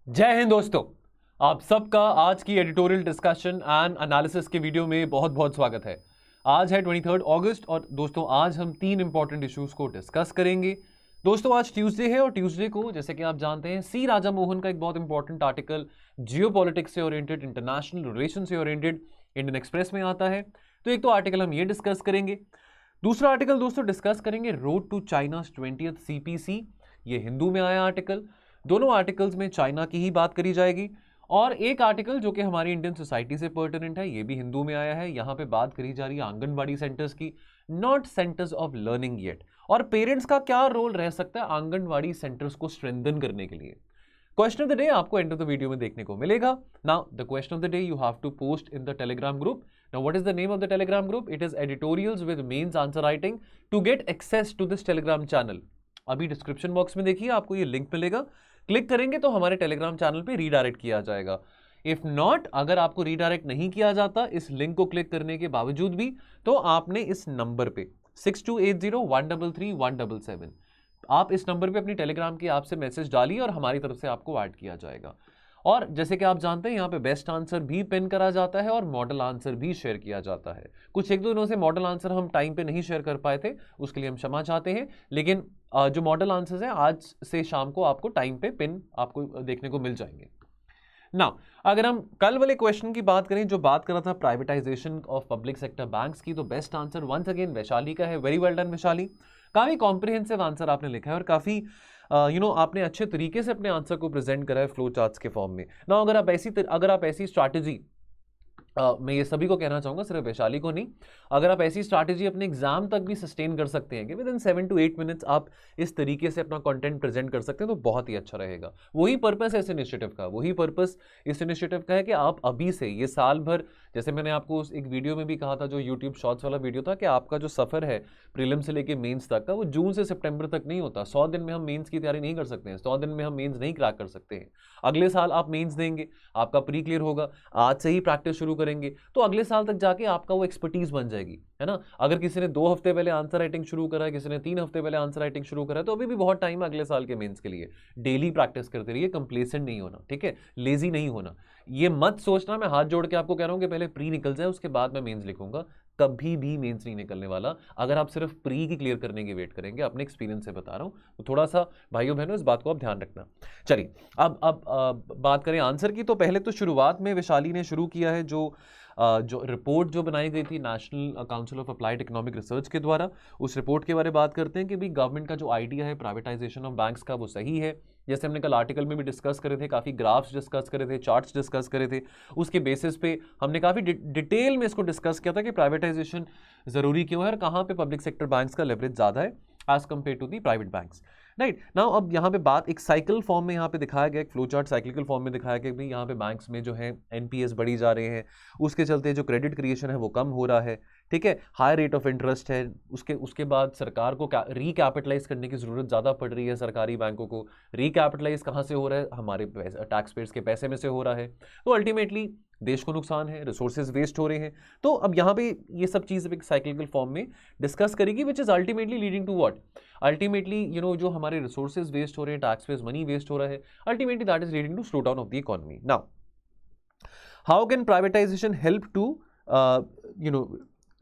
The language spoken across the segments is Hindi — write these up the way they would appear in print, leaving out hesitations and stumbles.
जय हिंद दोस्तों। आप सबका आज की एडिटोरियल डिस्कशन एंड एनालिसिस के वीडियो में बहुत बहुत स्वागत है। आज है 23 अगस्त और दोस्तों आज हम तीन इंपॉर्टेंट इश्यूज को डिस्कस करेंगे। दोस्तों आज ट्यूसडे है और ट्यूसडे को जैसे कि आप जानते हैं सी राजा मोहन का एक बहुत इंपॉर्टेंट आर्टिकल जियोपॉलिटिक्स से ओरिएंटेड, इंटरनेशनल रिलेशन से ओरिएंटेड इंडियन एक्सप्रेस में आता है। तो एक तो आर्टिकल हम ये डिस्कस करेंगे। दूसरा आर्टिकल दोस्तों डिस्कस करेंगे road to China 20th CPC, ये हिंदू में आया आर्टिकल। दोनों आर्टिकल्स में चाइना की ही बात करी जाएगी। और एक आर्टिकल जो कि हमारी इंडियन सोसाइटी से पर्टिनेंट है, ये भी हिंदू में आया है। यहां पे बात करी जा रही है आंगनबाड़ी सेंटर्स की, not centres of learning yet, और पेरेंट्स का क्या रोल रह सकता है आंगनबाड़ी सेंटर्स को स्ट्रेंथन करने के लिए। क्वेश्चन ऑफ द डे आपको एंड ऑफ द वीडियो में देखने को मिलेगा। Now the question of the day you have to post in the Telegram group. Now what is the name of the Telegram group? It is editorials with mains answer writing. To get access to this Telegram channel, अभी डिस्क्रिप्शन बॉक्स में देखिए आपको ये लिंक मिलेगा, क्लिक करेंगे तो हमारे टेलीग्राम चैनल पे रीडायरेक्ट किया जाएगा। इफ नॉट, अगर आपको रीडायरेक्ट नहीं किया जाता इस लिंक को क्लिक करने के बावजूद भी, तो आपने इस नंबर पे 6280133177 आप इस नंबर पे अपनी टेलीग्राम की आपसे मैसेज डालिए और हमारी तरफ से आपको ऐड किया जाएगा। और जैसे कि आप जानते हैं यहाँ पे बेस्ट आंसर भी पिन करा जाता है और मॉडल आंसर भी शेयर किया जाता है। कुछ एक दो दिनों से मॉडल आंसर हम टाइम पे नहीं शेयर कर पाए थे, उसके लिए हम क्षमा चाहते हैं। लेकिन जो मॉडल आंसर्स हैं आज से शाम को आपको टाइम पे पिन आपको देखने को मिल जाएंगे। ना अगर हम कल वाले क्वेश्चन की बात करें जो बात कर रहा था privatisation of public sector banks की, तो best answer once again Vaishali का है। वेरी वेल डन वैशाली, काफी कॉम्प्रिहेंसिव आंसर आपने लिखा है और काफी आपने अच्छे तरीके से अपने आंसर को प्रेजेंट करा है फ्लो चार्ट्स के फॉर्म में। ना अगर आप ऐसी स्ट्रैटेजी, मैं ये सभी को कहना चाहूंगा, सिर्फ वैशाली को नहीं, अगर आप ऐसी स्ट्रैटेजी अपने एग्जाम तक भी सस्टेन कर सकते हैं कि विद इन 7 to 8 मिनट्स आप इस तरीके से अपना कंटेंट प्रेजेंट कर सकते हैं, तो बहुत ही अच्छा रहेगा। वही पर्पस है इस इनिशिएटिव का, वही पर्पस इस इनिशिएटिव का है कि आप अभी से ये साल भर, जैसे मैंने आपको उस एक वीडियो में भी कहा था जो यूट्यूब शॉर्ट्स वाला वीडियो था, कि आपका जो सफर है प्रीलिम से लेके मेंस तक का, वो जून से सितंबर तक नहीं होता। 100 दिन में हम मेंस की तैयारी नहीं कर सकते हैं, 100 दिन में हम मेंस नहीं क्रैक कर सकते हैं। अगले साल आप मेंस देंगे, आपका प्री क्लियर होगा, आज से ही प्रैक्टिस शुरू करेंगे तो अगले साल तक जाके आपका वो एक्सपर्टीज बन जाएगी, है ना। अगर किसी ने 2 हफ्ते पहले आंसर राइटिंग शुरू करा है, किसी ने 3 हफ्ते पहले आंसर राइटिंग शुरू करा है, तो अभी भी बहुत टाइम है अगले साल के मेंस के लिए। डेली प्रैक्टिस करते रहिए, कंप्लेसेंट नहीं होना, ठीक है, लेजी नहीं होना। ये मत सोचना, मैं हाथ जोड़ के आपको कह रहा हूं कि पहले प्री निकल जाए उसके बाद मैं मेंस लिखूंगा, कभी भी मेंस नहीं निकलने वाला अगर आप सिर्फ प्री की क्लियर करने की वेट करेंगे। अपने एक्सपीरियंस से बता रहा हूं, तो थोड़ा सा भाइयों बहनों इस बात को आप ध्यान रखना। चलिए अब बात करें आंसर की, तो पहले तो शुरुआत में वैशाली ने शुरू किया है जो रिपोर्ट जो बनाई गई थी national council of applied economic research के द्वारा, उस रिपोर्ट के बारे में बात करते हैं कि भाई गवर्नमेंट का जो आइडिया है प्राइवेटाइजेशन ऑफ बैंक्स का वो सही है। जैसे हमने कल आर्टिकल में भी डिस्कस करे थे, काफ़ी ग्राफ्स डिस्कस करे थे, चार्ट्स डिस्कस करे थे, उसके बेसिस पे हमने काफ़ी डिटेल में इसको डिस्कस किया था कि प्राइवेटाइजेशन ज़रूरी क्यों है और कहाँ पे पब्लिक सेक्टर बैंक्स का लेवरेज ज़्यादा है as compared to the private banks, right. Now अब यहाँ पे बात एक साइकिल फॉर्म में यहाँ पे दिखाया गया, एक फ्लो चार्ट साइक्लिकल फॉर्म में दिखाया गया कि यहाँ पे बैंक्स में जो है एनपीएस बढ़ी जा रहे हैं, उसके चलते जो क्रेडिट क्रिएशन है वो कम हो रहा है, ठीक है, हाई रेट ऑफ इंटरेस्ट है, उसके बाद सरकार को रिकैपिटलाइज करने की ज़रूरत ज़्यादा पड़ रही है। सरकारी बैंकों को रिकैपिटलाइज कहाँ से हो रहा है? हमारे टैक्स पेयर्स के पैसे में से हो रहा है, तो अल्टीमेटली देश को नुकसान है, रिसोर्सेज वेस्ट हो रहे हैं। तो अब यहाँ पे ये सब चीज़ एक साइक्लिकल फॉर्म में डिस्कस करेगी, which is ultimately leading to what? Ultimately जो हमारे रिसोर्सेज वेस्ट हो रहे हैं, टैक्स पेयर्स मनी वेस्ट हो रहा है, ultimately that is leading to slow down of the economy. Now how can privatisation help to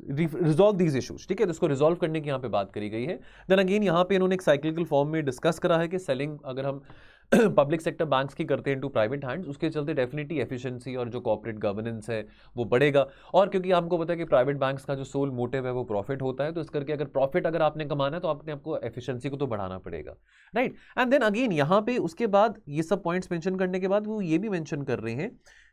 resolve these issues? ठीक है, तो इसको रिजॉल्व करने की यहाँ पे बात करी गई है। देन अगेन यहाँ पे इन्होंने एक साइक्लिकल फॉर्म में डिस्कस करा है कि सेलिंग अगर हम पब्लिक सेक्टर बैंक्स की करते हैं टू प्राइवेट हैंड्स, उसके चलते डेफिनेटली एफिशिएंसी और जो कॉर्पोरेट गवर्नेंस है वो बढ़ेगा। और क्योंकि हमको पता है कि प्राइवेट बैंक्स का जो सोल मोटिव है वो प्रॉफिट होता है, तो इस करके अगर प्रॉफिट अगर आपने कमाना है तो आपने आपको एफिशिएंसी को तो बढ़ाना पड़ेगा, राइट। एंड देन अगेन यहाँ पे उसके बाद ये सब पॉइंट्स मेंशन करने के बाद वो ये भी मेंशन कर रहे हैं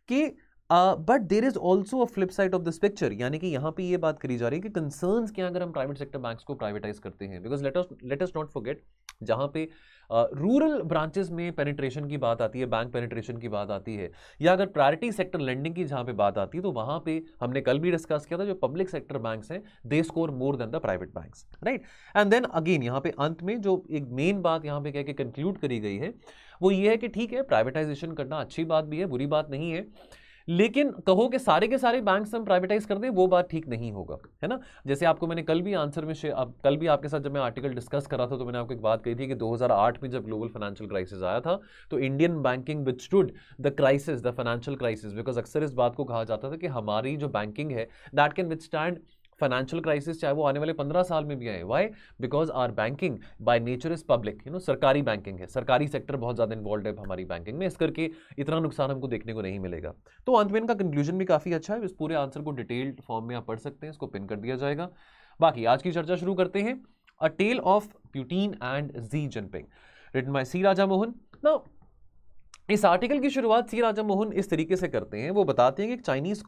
कि but there is also a flip side of this picture, यानी कि यहाँ पे ये बात करी जा रही है कि कंसर्न्स क्या अगर हम प्राइवेट सेक्टर बैंक्स को प्राइवेटाइज करते हैं, because let us not forget जहाँ पे रूरल ब्रांचेस में पेनिट्रेशन की बात आती है, बैंक पेनिट्रेशन की बात आती है, या अगर प्रायोरिटी सेक्टर लेंडिंग की जहाँ पे बात आती है, तो वहाँ पे हमने कल भी डिस्कस किया था जो पब्लिक सेक्टर बैंक्स हैं they score more than the private banks, right. And then again यहाँ पे अंत में जो एक मेन बात यहाँ पे कह के कंक्लूड करी गई है वो ये है कि ठीक है प्राइवेटाइजेशन करना अच्छी बात भी है, बुरी बात नहीं है, लेकिन कहो कि सारे के सारे बैंक्स हम प्राइवेटाइज कर दें, वो बात ठीक नहीं होगा, है ना। जैसे आपको मैंने कल भी आंसर में कल भी आपके साथ जब मैं आर्टिकल डिस्कस कर रहा था तो मैंने आपको एक बात कही थी कि 2008 में जब ग्लोबल फाइनेंशियल क्राइसिस आया था तो Indian banking withstood the crisis, the financial crisis, because अक्सर इस बात को कहा जाता था कि हमारी जो बैंकिंग है that can withstand financial crisis, चाहे वो आने वाले 15 साल में भी आए। Why? Because our banking by nature is public, सरकारी बैंकिंग है, सरकारी सेक्टर बहुत ज़्यादा इन्वॉल्व है हमारी बैंकिंग में, इस करके इतना नुकसान हमको देखने को नहीं मिलेगा। तो अंत में इनका कंक्लूजन भी काफ़ी अच्छा है, इस पूरे आंसर को डिटेल्ड फॉर्म में आप पढ़ सकते हैं, इसको पिन कर दिया जाएगा। बाकी आज की चर्चा शुरू करते हैं। A tale of Putin and Xi Jinping, written by C Raja Mohan. Now इस आर्टिकल की शुरुआत सी राजा मोहन इस तरीके से करते हैं, वो बताते हैं कि एक चाइनीज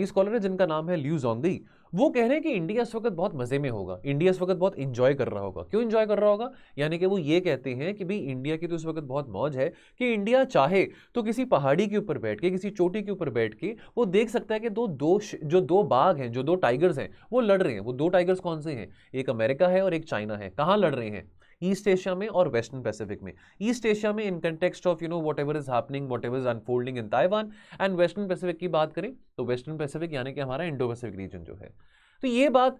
स्कॉलर है जिनका नाम है लियू जोंगी। वो कह रहे हैं कि इंडिया इस वक्त बहुत मजे में होगा, इंडिया इस वक्त बहुत इंजॉय कर रहा होगा। क्यों इंजॉय कर रहा होगा? यानी कि वो ये कहते हैं कि भाई इंडिया की तो इस वक्त बहुत मौज है कि इंडिया चाहे तो किसी पहाड़ी के ऊपर बैठ के, किसी चोटी के ऊपर बैठ के वो देख सकता है कि जो दो बाघ हैं, जो दो टाइगर्स हैं वो लड़ रहे हैं। वो दो टाइगर्स कौन से हैं? एक अमेरिका है और एक चाइना है। कहाँ लड़ रहे हैं? ईस्ट एशिया में और वेस्टर्न पैसिफिक में। ईस्ट एशिया में in context of what ever is happening, what ever is unfolding in Taiwan, and western Pacific की बात करें तो वेस्टर्न पैसिफिक यानी कि हमारा इंडो पैसिफिक रीजन जो है। तो ये बात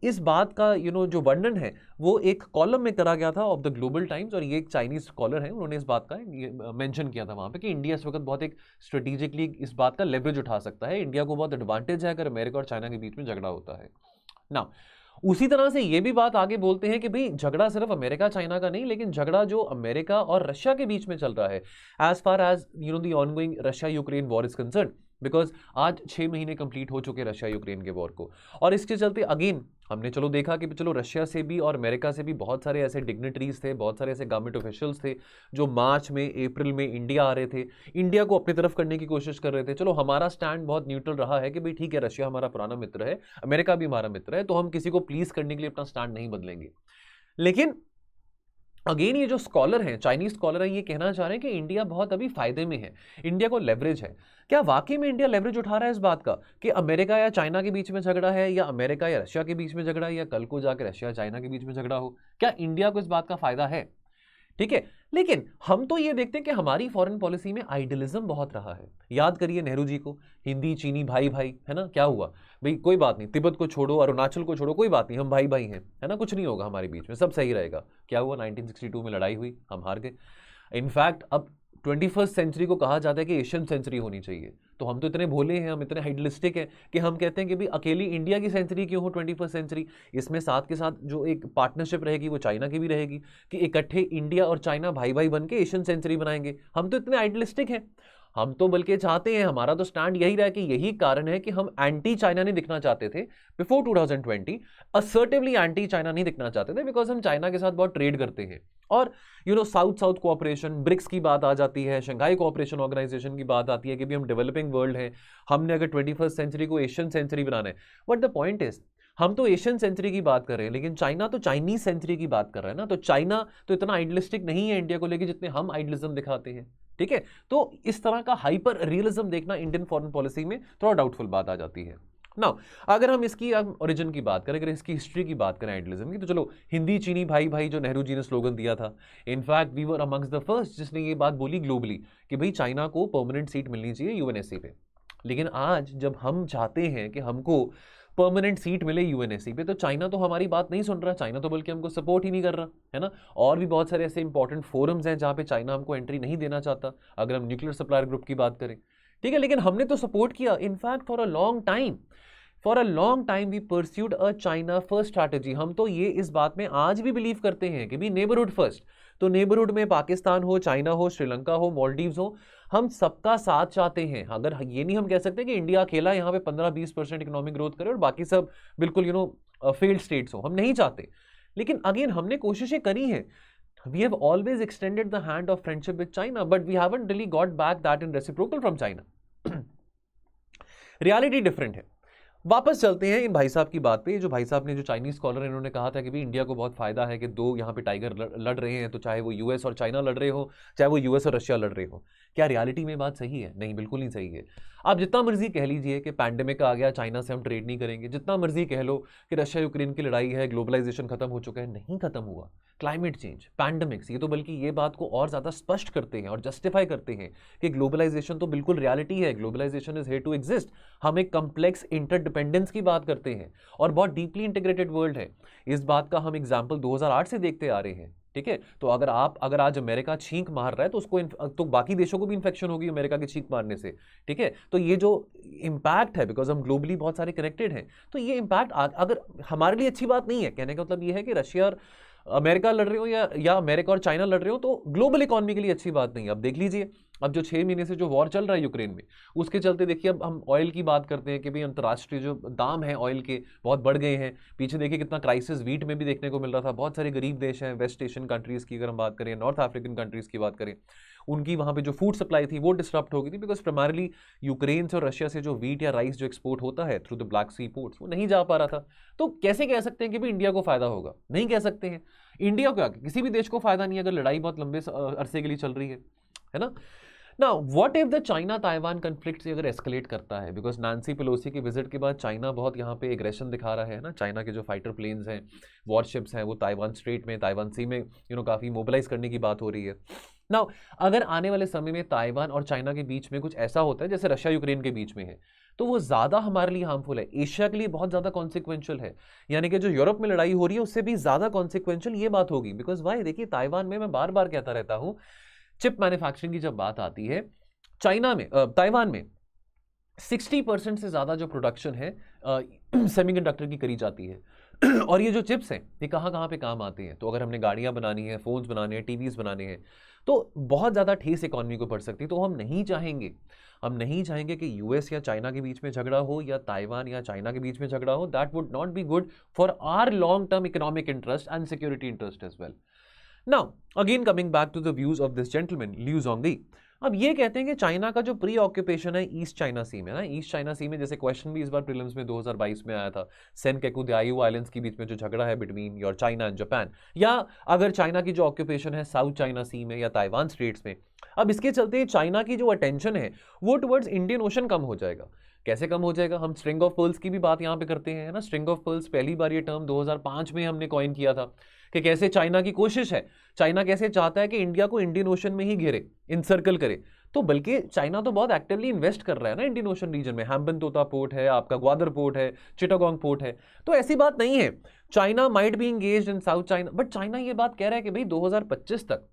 इस बात का जो वर्णन है वो एक कॉलम में करा गया था ऑफ द ग्लोबल टाइम्स, और ये एक चाइनीज स्कॉलर है, उन्होंने इस बात का मेंशन किया था वहां पे कि इंडिया इस वक्त बहुत एक स्ट्रेटेजिकली इस बात का लेवरेज उठा सकता है, इंडिया को बहुत एडवांटेज है अगर अमेरिका और चाइना के बीच में झगड़ा होता है ना। उसी तरह से ये भी बात आगे बोलते हैं कि भाई झगड़ा सिर्फ अमेरिका चाइना का नहीं, लेकिन झगड़ा जो अमेरिका और रशिया के बीच में चल रहा है, as far as the ongoing Russia Ukraine war is concern, because आज 6 महीने कंप्लीट हो चुके रशिया यूक्रेन के वॉर को। और इसके चलते अगेन हमने चलो देखा कि चलो रशिया से भी और अमेरिका से भी बहुत सारे ऐसे डिग्नेटरीज थे, बहुत सारे ऐसे गवर्नमेंट ऑफिशियल्स थे जो मार्च में, अप्रैल में इंडिया आ रहे थे, इंडिया को अपनी तरफ करने की कोशिश कर रहे थे। चलो हमारा स्टैंड बहुत न्यूट्रल रहा है कि भाई ठीक है, रशिया हमारा पुराना मित्र है, अमेरिका भी हमारा मित्र है, तो हम किसी को प्लीज करने के लिए अपना स्टैंड नहीं बदलेंगे। लेकिन अगेन ये जो स्कॉलर हैं, चाइनीज स्कॉलर हैं, ये कहना चाह रहे हैं कि इंडिया बहुत अभी फायदे में है, इंडिया को लेवरेज है। क्या वाकई में इंडिया लेवरेज उठा रहा है इस बात का कि अमेरिका या चाइना के बीच में झगड़ा है, या अमेरिका या रशिया के बीच में झगड़ा है, या कल को जाकर रशिया चाइना के बीच में झगड़ा हो? क्या इंडिया को इस बात का फायदा है? ठीक है, लेकिन हम तो ये देखते हैं कि हमारी फॉरेन पॉलिसी में आइडियलिज्म बहुत रहा है। याद करिए नेहरू जी को, हिंदी चीनी भाई भाई, है ना। क्या हुआ भाई? कोई बात नहीं, तिब्बत को छोड़ो, अरुणाचल को छोड़ो, कोई बात नहीं, हम भाई भाई हैं, है ना, कुछ नहीं होगा हमारे बीच में, सब सही रहेगा। क्या हुआ? 1962 में लड़ाई हुई, हम हार गए। इनफैक्ट अब 21st सेंचुरी को कहा जाता है कि एशियन सेंचुरी होनी चाहिए, तो हम तो इतने भोले हैं, हम इतने आइडियलिस्टिक हैं कि हम कहते हैं कि भाई अकेली इंडिया की सेंचुरी क्यों हो 21st सेंचुरी, इसमें साथ के साथ जो एक पार्टनरशिप रहेगी वो चाइना की भी रहेगी कि इकट्ठे इंडिया और चाइना भाई भाई बन के एशियन सेंचुरी बनाएंगे। हम तो इतने आइडियलिस्टिक हैं, हम तो बल्कि चाहते हैं, हमारा तो स्टैंड यही रहा कि यही कारण है कि हम एंटी चाइना नहीं दिखना चाहते थे बिफोर 2020, असर्टिवली एंटी चाइना नहीं दिखना चाहते थे, बिकॉज हम चाइना के साथ बहुत ट्रेड करते हैं। और साउथ साउथ कोऑपरेशन, ब्रिक्स की बात आ जाती है, शंघाई कोऑपरेशन ऑर्गेनाइजेशन की बात आती है कि भी हम डेवलपिंग वर्ल्ड हैं, हमने अगर 21st सेंचुरी को एशियन सेंचुरी बनाना है। बट द पॉइंट इज हम तो एशियन सेंचुरी की बात कर रहे हैं, लेकिन चाइना तो चाइनीज सेंचुरी की बात कर रहा है ना। तो चाइना तो इतना आइडियलिस्टिक नहीं है इंडिया को लेकर जितने हम आइडियलिज्म दिखाते हैं। ठीक है, तो इस तरह का हाइपर रियलिज्म देखना इंडियन फॉरेन पॉलिसी में थोड़ा डाउटफुल बात आ जाती है ना। अगर हम इसकी ओरिजिन की बात करें, अगर इसकी हिस्ट्री की बात करें आइडियलिज्म की, तो चलो हिंदी चीनी भाई भाई जो नेहरू जी ने स्लोगन दिया था, in fact we were amongst the first जिसने ये बात बोली ग्लोबली कि भाई चाइना को परमानेंट सीट मिलनी चाहिए यूएनएससी पे। लेकिन आज जब हम चाहते हैं कि हमको परमानेंट सीट मिले यूएनएससी पे, तो चाइना तो हमारी बात नहीं सुन रहा, चाइना तो बल्कि हमको सपोर्ट ही नहीं कर रहा, है ना। और भी बहुत सारे ऐसे इंपॉर्टेंट फोरम्स हैं जहां पे चाइना हमको एंट्री नहीं देना चाहता, अगर हम न्यूक्लियर सप्लायर ग्रुप की बात करें। ठीक है, लेकिन हमने तो सपोर्ट किया। In fact for a long time we pursued a China first strategy. हम तो ये इस बात में आज भी बिलीव करते हैं कि भी नेबरहुड फर्स्ट, तो नेबरहुड में पाकिस्तान हो, चाइना हो, श्रीलंका हो, मालदीव्स हो, हम सबका साथ चाहते हैं। अगर ये नहीं हम कह सकते कि इंडिया अकेला यहाँ पे 15-20% इकोनॉमिक ग्रोथ करे और बाकी सब बिल्कुल फेल्ड स्टेट्स हो, हम नहीं चाहते। लेकिन अगेन हमने कोशिशें करी हैं, we have always extended the hand of friendship with China, but we haven't really got back that in reciprocal from China. Reality different है। वापस चलते हैं इन भाई साहब की बात पे। जो भाई साहब ने, जो चाइनीज स्कॉलर हैं, इन्होंने कहा था कि भी इंडिया को बहुत फायदा है कि दो यहाँ पे टाइगर लड़ रहे हैं, तो चाहे वो यूएस और चाइना लड़ रहे हो, चाहे वो यूएस और रशिया लड़ रहे हो। क्या रियलिटी में बात सही है? नहीं, बिल्कुल नहीं सही है। आप जितना मर्जी कह लीजिए कि पैंडेमिक आ गया, चाइना से हम ट्रेड नहीं करेंगे, जितना मर्जी कह लो कि रशिया यूक्रेन की लड़ाई है, ग्लोबलाइजेशन खत्म हो चुका है, नहीं खत्म हुआ। क्लाइमेट चेंज, पैंडेमिक्स, ये तो बल्कि ये बात को और ज़्यादा स्पष्ट करते हैं और जस्टिफाई करते हैं कि ग्लोबलाइजेशन तो बिल्कुल रियलिटी है, globalisation is here to exist. हम एक कम्प्लेक्स इंटरडिपेंडेंस की बात करते हैं और बहुत डीपली इंटीग्रेटेड वर्ल्ड है। इस बात का हम एग्जाम्पल 2008 से देखते आ रहे हैं। ठीक है, तो अगर आज अमेरिका छींक मार रहा है तो उसको तो बाकी देशों को भी इन्फेक्शन होगी अमेरिका की छींक मारने से। ठीक है, तो ये जो इम्पैक्ट है, बिकॉज हम ग्लोबली बहुत सारे कनेक्टेड हैं, तो ये इम्पैक्ट अगर हमारे लिए अच्छी बात नहीं है। कहने का मतलब ये है कि रशिया और अमेरिका लड़ रहे हो या अमेरिका और चाइना लड़ रहे हो तो ग्लोबल इकोनॉमी के लिए अच्छी बात नहीं है। अब देख लीजिए, अब जो 6 महीने से जो वॉर चल रहा है यूक्रेन में, उसके चलते देखिए अब हम ऑयल की बात करते हैं कि भाई अंतर्राष्ट्रीय जो दाम है ऑयल के बहुत बढ़ गए हैं। पीछे देखिए कितना क्राइसिस वीट में भी देखने को मिल रहा था। बहुत सारे गरीब देश हैं, वेस्ट एशियन कंट्रीज़ की अगर हम बात करें, नॉर्थ अफ्रीकन कंट्रीज़ की बात करें, उनकी वहाँ पे जो फूड सप्लाई थी वो डिस्टर्ब हो गई थी, बिकॉज प्राइमरली यूक्रेन से और रशिया से जो वीट या राइस जो एक्सपोर्ट होता है through the Black Sea ports, वो नहीं जा पा रहा था। तो कैसे कह सकते हैं कि भाई इंडिया को फायदा होगा? नहीं कह सकते हैं। इंडिया को, किसी भी देश को फायदा नहीं है अगर लड़ाई बहुत लंबे अरसे के लिए चल रही है ना। ना what if the China Taiwan conflict अगर एस्केलेट करता है, बिकॉज नैन्सी पेलोसी के विजिट के बाद चाइना बहुत यहाँ पे एग्रेशन दिखा रहा है ना। चाइना के जो फाइटर प्लेन्स हैं, वॉरशिप्स हैं, वो ताइवान स्ट्रेट में, ताइवान सी में काफ़ी मोबिलाइज करने की बात हो रही है ना। अगर आने वाले समय में ताइवान और चाइना के बीच में कुछ ऐसा होता है जैसे रशिया यूक्रेन के बीच में है, तो वो ज़्यादा हमारे लिए हार्मफुल है, एशिया के लिए बहुत ज़्यादा कॉन्सिक्वेंशियल है। यानी कि जो यूरोप में लड़ाई हो रही है उससे भी ज़्यादा कॉन्सिक्वेंशियल ये बात होगी। बिकॉज वाई, देखिए ताइवान में मैं बार बार कहता रहता हूँ, चिप मैन्युफैक्चरिंग की जब बात आती है, ताइवान में 60% से ज़्यादा जो प्रोडक्शन है सेमीकंडक्टर की करी जाती है। और ये जो चिप्स हैं ये कहाँ कहाँ पे काम आते हैं? तो अगर हमने गाड़ियाँ बनानी है, फ़ोन्स बनाने हैं, टीवीज़ बनाने हैं, तो बहुत ज़्यादा ठेस इकॉनमी को पड़ सकती है। तो हम नहीं चाहेंगे कि यूएस या चाइना के बीच में झगड़ा हो या ताइवान या चाइना के बीच में झगड़ा हो। That would not be good for our long term economic interest and security interest as well. Now again coming back to the views of this gentleman Liu Zongyi. अब ये कहते हैं कि चाइना का जो प्री ऑक्यूपेशन है ईस्ट चाइना सी में ना, ईस्ट चाइना सी में जैसे क्वेश्चन भी इस बार प्रीलिम्स में 2022 में आया था, सेनकेकु दाइयू आइलैंड्स के बीच में जो झगड़ा है between your China and Japan, या अगर चाइना की जो ऑक्यूपेशन है साउथ चाइना सी में या ताइवान स्ट्रेट्स में। अब इसके चलते चाइना की जो अटेंशन है वो टुवर्ड्स इंडियन ओशन कम हो जाएगा। कैसे कम हो जाएगा? हम स्ट्रिंग ऑफ पर्ल्स की भी बात यहाँ पे करते हैं ना। स्ट्रिंग ऑफ पर्ल्स पहली बार ये टर्म 2005 में हमने कॉइन किया था कि कैसे चाइना की कोशिश है, चाइना कैसे चाहता है कि इंडिया को इंडियन ओशन में ही घेरे, इनसर्कल करे। तो बल्कि चाइना तो बहुत एक्टिवली इन्वेस्ट कर रहा है ना इंडियन ओशन रीजन में। हैम्बनतोता पोर्ट है, आपका ग्वादर पोर्ट है, चिटागोंग पोर्ट है। तो ऐसी बात नहीं है China might be engaged in south China, but China ये बात कह रहा है कि भाई 2025 तक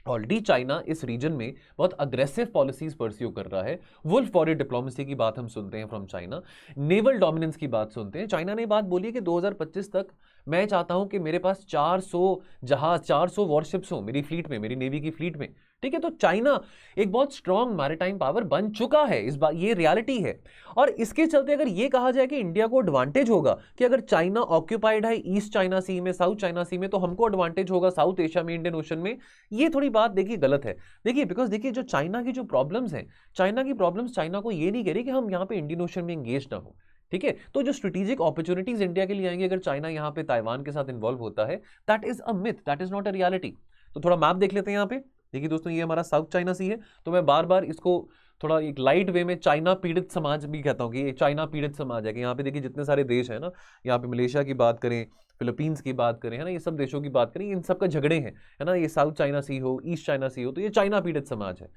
ऑलरेडी चाइना इस रीजन में बहुत अग्रेसिव पॉलिसीज परस्यू कर रहा है। वुल्फ वॉरियर डिप्लोमेसी की बात हम सुनते हैं फ्रॉम चाइना, नेवल डोमिनेंस की बात सुनते हैं। चाइना ने बात बोली है कि 2025 तक मैं चाहता हूं कि मेरे पास 400 जहाज, 400 वॉरशिप्स हो मेरी फ्लीट में, मेरी नेवी की फ्लीट में। ठीक है, तो चाइना एक बहुत स्ट्रॉन्ग मैरीटाइम पावर बन चुका है, इस बात ये रियलिटी है। और इसके चलते अगर ये कहा जाए कि इंडिया को एडवांटेज होगा कि अगर चाइना ऑक्यूपाइड है ईस्ट चाइना सी में, साउथ चाइना सी में, तो हमको एडवांटेज होगा साउथ एशिया में, इंडियन ओशन में, ये थोड़ी बात देखिए गलत है। देखिए बिकॉज देखिए जो चाइना की जो प्रॉब्लम्स हैं, चाइना की प्रॉब्लम्स चाइना को ये नहीं कह रही कि हम यहाँ पे इंडियन ओशन में एंगेज ना हो। ठीक है, तो जो स्ट्रेटेजिक अपॉर्चुनिटीज इंडिया के लिए आएंगे अगर चाइना यहाँ पे ताइवान के साथ इन्वॉल्व होता है, that is a myth, that is not a reality. तो थोड़ा मैप देख लेते हैं यहाँ पे। देखिए दोस्तों, ये हमारा साउथ चाइना सी है। तो मैं बार बार इसको थोड़ा एक लाइट वे में चाइना पीड़ित समाज भी कहता हूँ कि ये चाइना पीड़ित समाज है। कि यहाँ पे देखिए जितने सारे देश हैं ना, यहाँ पे मलेशिया की बात करें, फिलीपींस की बात करें, है ना, ये सब देशों की बात करें, इन सब का झगड़े हैं, है ना। ये साउथ चाइना सी हो, ईस्ट चाइना सी हो, तो ये चाइना पीड़ित समाज है।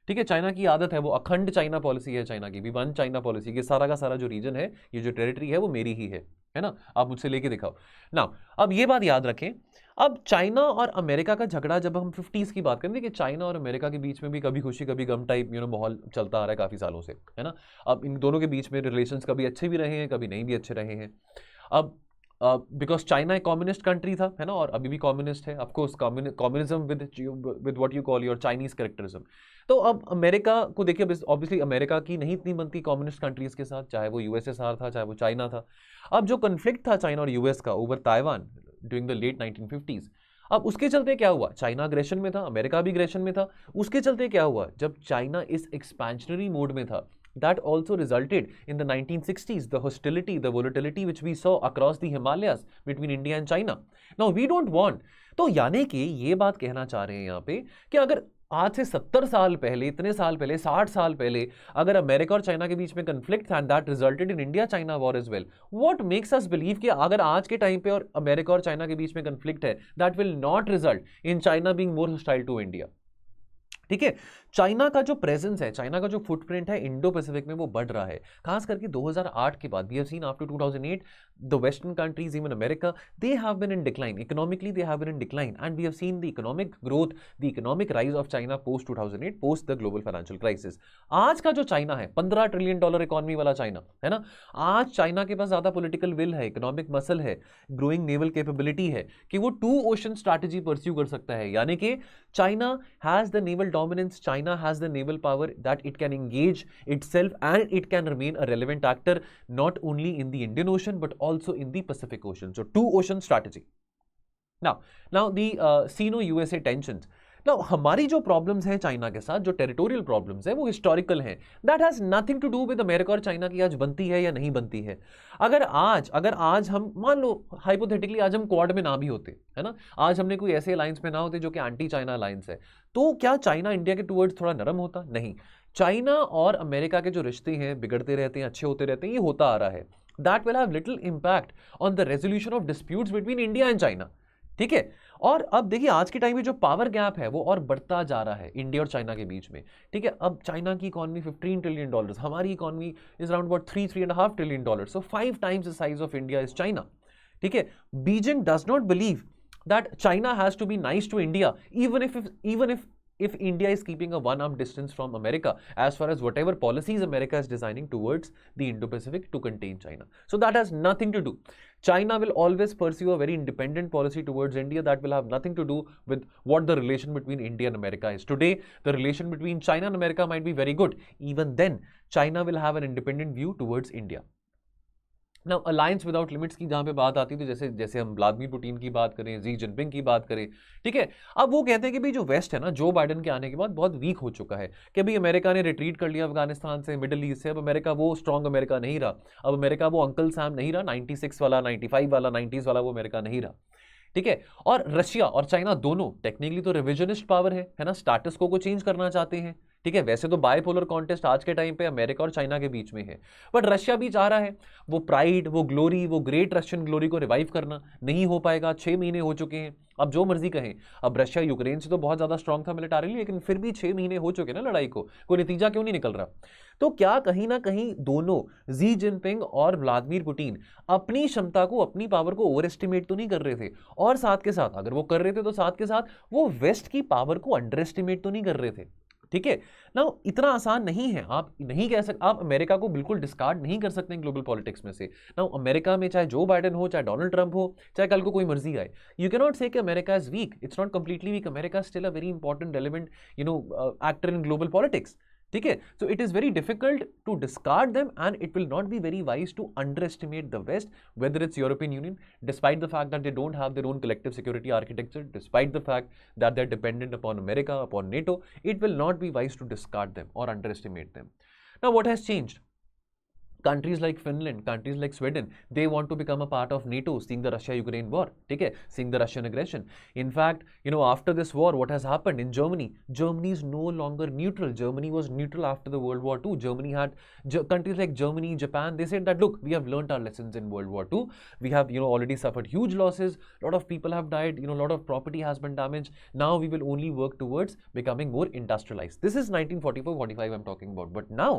ठीक है, चाइना की आदत है, वो अखंड चाइना पॉलिसी है चाइना की भी, वन चाइना पॉलिसी। ये सारा का सारा जो रीजन है, ये जो टेरिटरी है वो मेरी ही है ना, आप मुझसे लेके दिखाओ ना। अब ये बात याद रखें, अब चाइना और अमेरिका का झगड़ा जब हम 50s की बात करें कि चाइना और अमेरिका के बीच में भी कभी खुशी कभी गम टाइप माहौल चलता आ रहा है काफ़ी सालों से, है ना। अब इन दोनों के बीच में रिलेशंस कभी अच्छे भी रहे हैं, कभी नहीं भी अच्छे रहे हैं। अब बिकॉज चाइना एक कम्युनिस्ट कंट्री था, है ना, और अभी भी कम्युनिस्ट है, of course communism with what you call your Chinese characterism. तो अब अमेरिका को देखिए, ऑब्वियसली अमेरिका की नहीं इतनी बनती कम्युनिस्ट कंट्रीज के साथ, चाहे वो यूएसएसआर था, चाहे वो चाइना था। अब जो कन्फ्लिक्ट था चाइना और यूएस का over Taiwan during the late 1950s, अब उसके चलते क्या हुआ, चाइना अग्रेशन में था, अमेरिका भी अग्रेशन में था। उसके चलते क्या हुआ, जब चाइना इस एक्सपेंशनरी मोड में था, That also resulted in the 1960s, the hostility, the volatility which we saw across the Himalayas between India and China. Now we don't want, तो यानी कि ये बात कहना चाह रहे हैं यहाँ पे कि अगर आज से 70 साल पहले, इतने साल पहले, 60 साल पहले अगर अमेरिका और चाइना के बीच में कंफ्लिक्ट था, and that resulted in India China war as well, what makes us believe कि अगर आज के टाइम पे और अमेरिका और चाइना के बीच में कंफ्लिक्ट है, that will not result in China being more hostile to India. ठीक है, चाइना का जो प्रेजेंस है, चाइना का जो फुटप्रिंट है इंडो पैसिफिक में, वो बढ़ रहा है, खास करके 2008 के बाद। We have seen after 2008 the western countries, even America, they have been in decline economically, they have been in decline, and we have seen the economic growth, the economic rise of China post 2008, post the global financial crisis. आज का जो चाइना है, $15 ट्रिलियन इकोनॉमी वाला चाइना है ना, आज चाइना के पास ज्यादा पॉलिटिकल विल है, इकोनॉमिक मसल है, ग्रोइंग नेवल कैपेबिलिटी है कि वो 2 ओशन स्ट्रैटेजी परस्यू कर सकता है। यानी कि China has the naval dominance, China has the naval power that it can engage itself and it can remain a relevant actor not only in the Indian Ocean but also in the Pacific Ocean. So 2 ocean strategy. Now the Sino-USA tensions. Now हमारी जो प्रॉब्लम्स हैं चाइना के साथ, जो टेरिटोरियल प्रॉब्लम्स हैं, वो हिस्टोरिकल हैं। That has nothing to do with America और चाइना की आज बनती है या नहीं बनती है। अगर आज हम मान लो हाइपोथेटिकली आज हम क्वाड में ना भी होते, है ना, आज हमने कोई ऐसे अलायंस में ना होते जो कि एंटी चाइना अलायंस है, तो क्या चाइना इंडिया के टुवर्ड्स थोड़ा नरम होता? नहीं। चाइना और अमेरिका के जो रिश्ते हैं बिगड़ते रहते हैं, अच्छे होते रहते हैं, ये होता आ रहा है। That will have little impact on the resolution of disputes between India and China. ठीक है, और अब देखिए आज के टाइम में जो पावर गैप है वो और बढ़ता जा रहा है इंडिया और चाइना के बीच में। ठीक है, अब चाइना की इकोनॉमी $15 ट्रिलियन, हमारी economy is around about $3.5 trillion, so 5 times the size of India is China. ठीक है, Beijing does not believe that China has to be nice to India, even if India is keeping a one-arm distance from America as far as whatever policies America is designing towards the Indo-Pacific to contain China. So that has nothing to do. China will always pursue a very independent policy towards India that will have nothing to do with what the relation between India and America is. Today, the relation between China and America might be very good. Even then, China will have an independent view towards India. ना अलायंस विदाउट लिमिट्स की जहाँ पे बात आती है, तो जैसे हम व्लादिमीर पुतिन की बात करें, जी जिनपिंग की बात करें, ठीक है, अब वो कहते हैं कि भाई जो वेस्ट है ना, जो बाइडेन के आने के बाद बहुत वीक हो चुका है, कि भाई अमेरिका ने रिट्रीट कर लिया अफगानिस्तान से, मिडिल ईस्ट से, अब अमेरिका वो स्ट्रॉन्ग अमेरिका नहीं रहा, अब अमेरिका वो अंकल सैम नहीं रहा, 96 वाला, 95 वाला, 90s वाला वो अमेरिका नहीं रहा। ठीक है, और रशिया और चाइना दोनों टेक्निकली तो रिविजनिस्ट पावर है ना, स्टेटस को चेंज करना चाहते हैं। ठीक है, वैसे तो बायपोलर कॉन्टेस्ट आज के टाइम पे अमेरिका और चाइना के बीच में है, बट रशिया भी चाह रहा है वो प्राइड, वो ग्लोरी, वो ग्रेट रशियन ग्लोरी को रिवाइव करना। नहीं हो पाएगा, 6 महीने हो चुके हैं, अब जो मर्जी कहें, अब रशिया यूक्रेन से तो बहुत ज्यादा स्ट्रांग था मिलिटरीली, लेकिन फिर भी 6 महीने हो चुके ना लड़ाई को, कोई नतीजा क्यों नहीं निकल रहा? तो क्या कहीं ना कहीं दोनों जी जिनपिंग और व्लादिमीर पुतिन अपनी क्षमता को, अपनी पावर को ओवर एस्टिमेट तो नहीं कर रहे थे, और साथ के साथ अगर वो कर रहे थे तो साथ के साथ वो वेस्ट की पावर को अंडर एस्टिमेट तो नहीं कर रहे थे? ठीक है ना, इतना आसान नहीं है, आप नहीं कह सकते, आप अमेरिका को बिल्कुल डिस्कार्ड नहीं कर सकते ग्लोबल पॉलिटिक्स में से ना। अमेरिका में चाहे जो बाइडेन हो, चाहे डोनाल्ड ट्रंप हो, चाहे कल को कोई मर्जी आए, यू कैन नॉट से कि America is weak, it's not completely weak, America still a very important relevant actor in global politics. ठीक है, so it is very difficult to discard them, and it will not be very wise to underestimate the west, whether it's European Union, despite the fact that they don't have their own collective security architecture, despite the fact that they are dependent upon America, upon NATO, it will not be wise to discard them or underestimate them. Now what has changed? Countries like Finland, countries like Sweden, they want to become a part of NATO, seeing the Russia-Ukraine war, okay, seeing the Russian aggression. In fact, after this war, what has happened in Germany? Germany is no longer neutral. Germany was neutral after the World War II. Germany had countries like Germany, Japan, they said that, look, we have learned our lessons in World War II. We have, already suffered huge losses. A lot of people have died. A lot of property has been damaged. Now we will only work towards becoming more industrialized. This is 1944-45 I'm talking about. But now,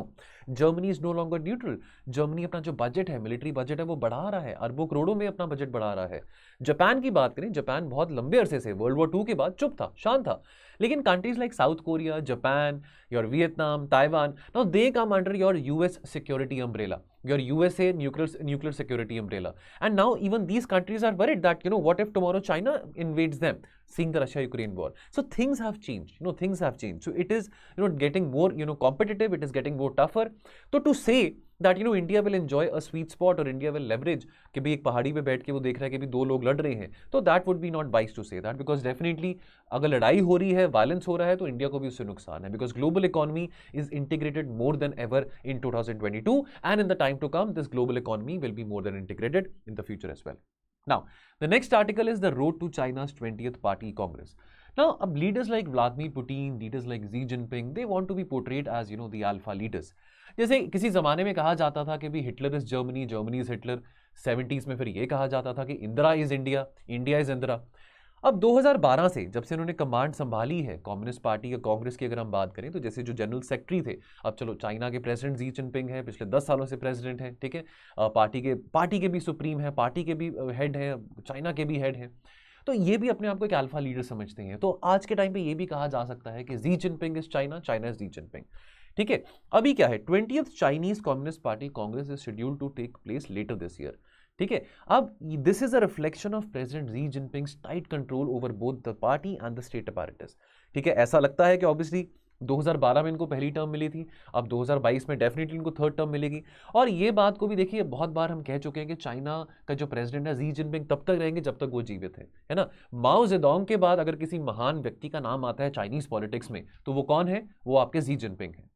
Germany is no longer neutral. Germany अपना जो बजट है, मिलिट्री बजट है, वो बढ़ा रहा है, अरबों करोड़ों में अपना बजट बढ़ा रहा है। जापान की बात करें, जापान बहुत लंबे अरसे से वर्ल्ड वॉर 2 के बाद चुप था, शांत था, लेकिन countries like south Korea, Japan, your Vietnam, Taiwan, now they come under your US security umbrella. your USA nuclear security umbrella. And now even these countries are worried that, what if tomorrow China invades them, seeing the Russia-Ukraine war. So things have changed, things have changed. So it is, getting more, competitive, it is getting more tougher. So to say that, India will enjoy a sweet spot or India will leverage कि भी एक पहाड़ी पे बैठ के वो देख रहा है कि भी दो लोग लड़ रहे हैं, तो that would be not wise to say that, because definitely अगर लड़ाई हो रही है, वायलेंस हो रहा है, तो इंडिया को भी उससे नुकसान है, because global economy is integrated more than ever in 2022, and in the time to come, this global economy will be more than integrated in the future as well. Now, the next article is the road to China's 20th Party Congress. Now, leaders like Vladimir Putin, leaders like Xi Jinping, they want to be portrayed as, the alpha leaders. जैसे किसी ज़माने में कहा जाता था कि भी Hitler is Germany, Germany is Hitler, 70s में फिर ये कहा जाता था कि Indira is India, India is Indira. अब 2012 से जब से उन्होंने कमांड संभाली है कम्युनिस्ट पार्टी या कांग्रेस की अगर हम बात करें, तो जैसे जो जनरल सेक्रेटरी थे, अब चलो चाइना के प्रेसिडेंट जी जिनपिंग हैं, पिछले 10 सालों से प्रेसिडेंट हैं, ठीक है, पार्टी के भी सुप्रीम है, पार्टी के भी हेड हैं, चाइना के भी हेड हैं, तो ये भी अपने आप को एक अल्फा लीडर समझते हैं। तो आज के टाइम पे ये भी कहा जा सकता है कि Xi Jinping is China, China is Xi Jinping, ठीक है। अभी क्या है, 20th Chinese communist party congress is scheduled to take place later this year, ठीक है। अब this is a reflection of president Xi Jinping's tight control over both the party and the state apparatus, ठीक है। ऐसा लगता है कि ऑब्वियसली 2012 में इनको पहली टर्म मिली थी, अब 2022 में डेफिनेटली इनको थर्ड टर्म मिलेगी। और ये बात को भी देखिए, बहुत बार हम कह चुके हैं कि चाइना का जो प्रेसिडेंट है जी जिनपिंग तब तक रहेंगे जब तक वो जीवित है ना। माओ जेडोंग के बाद अगर किसी महान व्यक्ति का नाम आता है चाइनीज पॉलिटिक्स में, तो वो कौन है? वो आपके जी जिनपिंग है।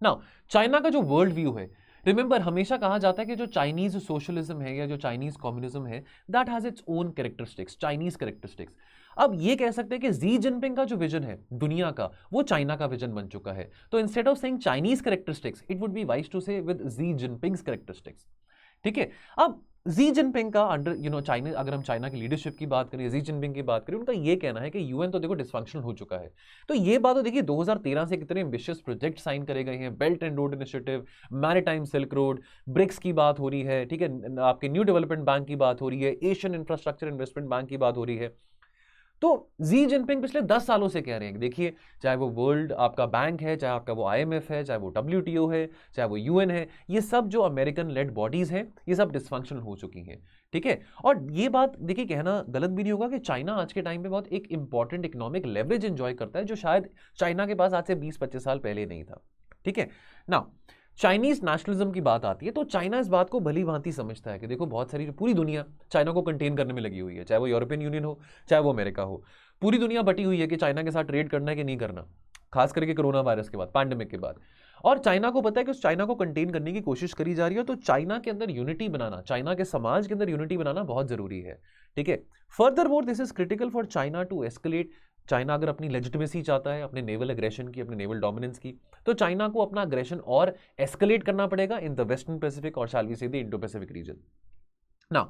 नाउ चाइना का जो वर्ल्ड व्यू है, रिमेंबर हमेशा कहा जाता है कि जो चाइनीज सोशलिज्म है या जो चाइनीज कम्युनिज्म है, that has its own characteristics, Chinese characteristics. अब ये कह सकते हैं कि जी जिनपिंग का जो विजन है दुनिया का, वो चाइना का विजन बन चुका है। तो instead of saying Chinese characteristics, it would be wise to say with Xi Jinping's characteristics, ठीक है। अब जी जिनपिंग का अंडर चाइना, अगर हम चाइना की लीडरशिप की बात करें, जी जिनपिंग की बात करें, उनका ये कहना है कि यूएन तो देखो डिसफंक्शनल हो चुका है। तो ये बात तो देखिए 2013 से कितने एम्बिशियस प्रोजेक्ट साइन करे गए हैं, Belt and Road Initiative, Maritime Silk Road, BRICS की बात हो रही है, ठीक है, आपके न्यू डेवलपमेंट बैंक की बात हो रही है, एशियन इंफ्रास्ट्रक्चर इन्वेस्टमेंट बैंक की बात हो रही है। तो जी जिनपिंग पिछले 10 सालों से कह रहे हैं, देखिए चाहे वो वर्ल्ड आपका बैंक है, चाहे आपका वो IMF है, चाहे वो WTO है, चाहे वो UN है, ये सब जो अमेरिकन लेड बॉडीज हैं, ये सब डिसफंक्शनल हो चुकी हैं, ठीक है। और ये बात देखिए कहना गलत भी नहीं होगा कि चाइना आज के टाइम पे बहुत एक इंपॉर्टेंट इकोनॉमिक लेवरेज एंजॉय करता है, जो शायद चाइना के पास आज से 20-25 साल पहले नहीं था, ठीक है ना। चाइनीज नेशनलिज्म की बात आती है तो चाइना इस बात को भली भांति समझता है कि देखो बहुत सारी पूरी दुनिया चाइना को कंटेन करने में लगी हुई है, चाहे वो यूरोपियन यूनियन हो, चाहे वो अमेरिका हो, पूरी दुनिया बटी हुई है कि चाइना के साथ ट्रेड करना है कि नहीं करना, खास करके कोरोना वायरस के बाद, पैंडेमिक के बाद। और चाइना को पता है कि उस चाइना को कंटेन करने की कोशिश करी जा रही है, तो चाइना के अंदर यूनिटी बनाना, चाइना के समाज के अंदर यूनिटी बनाना बहुत जरूरी है, ठीक है। Further more this is critical for China to escalate. China अगर अपनी लेजिटिमेसी चाहता है, अपने नेवल एग्रेशन की, अपने नेवल डोमिनेंस की, तो चाइना को अपना अग्रेशन और एस्केलेट करना पड़ेगा इन द वेस्टर्न पैसिफिक और शाल वी से the Indo Pacific region. Now,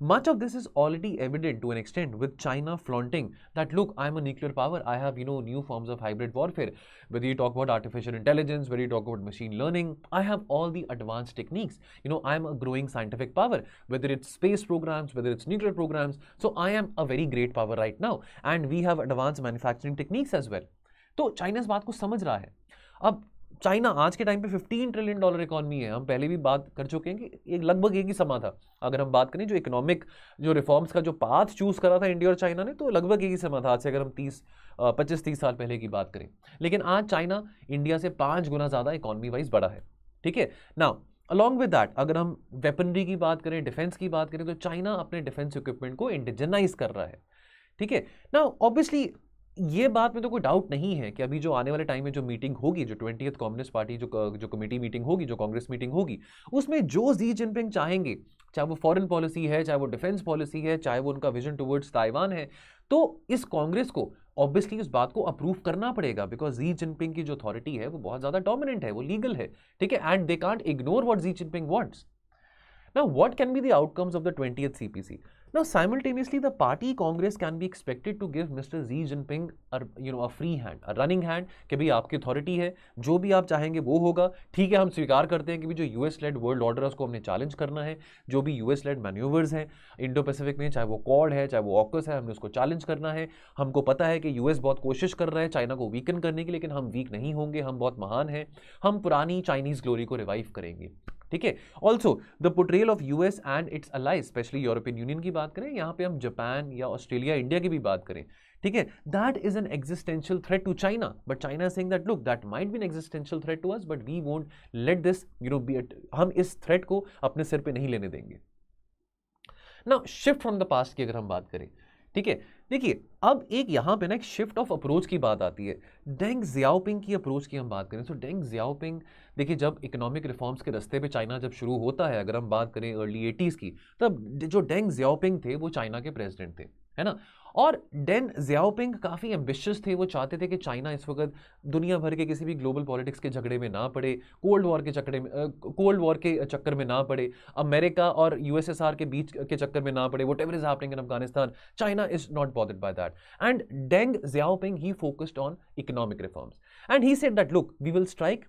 much of this is already evident to an extent, with China flaunting that, look, I'm a nuclear power, I have, new forms of hybrid warfare. Whether you talk about artificial intelligence, whether you talk about machine learning, I have all the advanced techniques. I'm a growing scientific power, whether it's space programs, whether it's nuclear programs. So I am a very great power right now. And we have advanced manufacturing techniques as well. तो चाइना इस बात को समझ रहा है। अब चाइना आज के टाइम पे $15 ट्रिलियन इकोनॉमी है, हम पहले भी बात कर चुके हैं कि एक लगभग एक ही समा था। अगर हम बात करें जो इकोनॉमिक जो रिफॉर्म्स का जो पाथ चूज करा था इंडिया और चाइना ने, तो लगभग एक ही समा था आज से अगर हम 25-30 साल पहले की बात करें। लेकिन आज चाइना इंडिया से 5 गुना ज़्यादा इकोनॉमी वाइज बड़ा है, ठीक है। नाउ अलॉन्ग विद दैट, अगर हम वेपनरी की बात करें, डिफेंस की बात करें, तो चाइना अपने डिफेंस इक्विपमेंट को इंडिजनाइज कर रहा है, ठीक है। नाउ ऑब्वियसली ये बात में तो कोई डाउट नहीं है कि अभी जो आने वाले टाइम में जो मीटिंग होगी, जो 20th कम्युनिस्ट पार्टी जो कमेटी मीटिंग होगी, जो कांग्रेस मीटिंग होगी, उसमें जो जी जिनपिंग चाहेंगे, चाहे वो फॉरेन पॉलिसी है, चाहे वो डिफेंस पॉलिसी है, चाहे वो उनका विजन टुवर्ड्स ताइवान है, तो इस कांग्रेस को ऑब्वियसली इस बात को अप्रूव करना पड़ेगा, बिकॉज जी जिनपिंग की जो अथॉरिटी है वो बहुत ज्यादा डोमिनेंट है, वो लीगल है, ठीक है, and they can't ignore what Xi Jinping wants. Now, what can be the outcomes of the 20th CPC? Now, simultaneously, the party Congress can be expected to give Mr. Xi Jinping a free hand, a running hand, कि भाई आपकी अथॉरिटी है, जो भी आप चाहेंगे वो होगा, ठीक है। हम स्वीकार करते हैं कि भी जो US लेड वर्ल्ड ऑर्डर है उसको हमने चैलेंज करना है, जो भी US लेड मैन्यूवर्स हैं इंडो पैसिफिक में, चाहे वो क्वाड है, चाहे वो ऑकस है, हमने उसको चैलेंज करना है। हमको पता है कि US बहुत कोशिश कर रहा है चाइना को वीकन करने की, लेकिन हम वीक नहीं होंगे, हम बहुत महान हैं, हम पुरानी चाइनीज ग्लोरी को रिवाइव करेंगे। ठीक है। Also the portrayal of US and its allies, specially European Union की बात करें, यहाँ पे हम जापान या ऑस्ट्रेलिया, इंडिया की भी बात करें, ठीक है, that is an existential threat to China, but China is saying that look that might be an existential threat to us, but we won't let this be, हम इस थ्रेट को अपने सिर पे नहीं लेने देंगे। Now shift from the past की अगर हम बात करें, ठीक है, देखिए अब एक यहां पे ना एक शिफ्ट ऑफ अप्रोच की बात आती है। डेंग जियाओपिंग की अप्रोच की हम बात करें, तो डेंग जियाओपिंग, देखिए जब इकोनॉमिक रिफॉर्म्स के रास्ते पे चाइना जब शुरू होता है, अगर हम बात करें अर्ली 80s की, तब जो डेंग जियाओपिंग थे वो चाइना के प्रेसिडेंट थे, है ना। और डेंग जियाओपिंग काफ़ी एम्बिशियस थे, वो चाहते थे कि चाइना इस वक्त दुनिया भर के किसी भी ग्लोबल पॉलिटिक्स के झगड़े में ना पड़े, कोल्ड वॉर के चक्कर में ना पड़े, अमेरिका और यूएसएसआर के बीच के चक्कर में ना पड़े, whatever is happening in Afghanistan, China is not bothered by that. And Deng Xiaoping he focused on economic reforms and he said that look we will strike,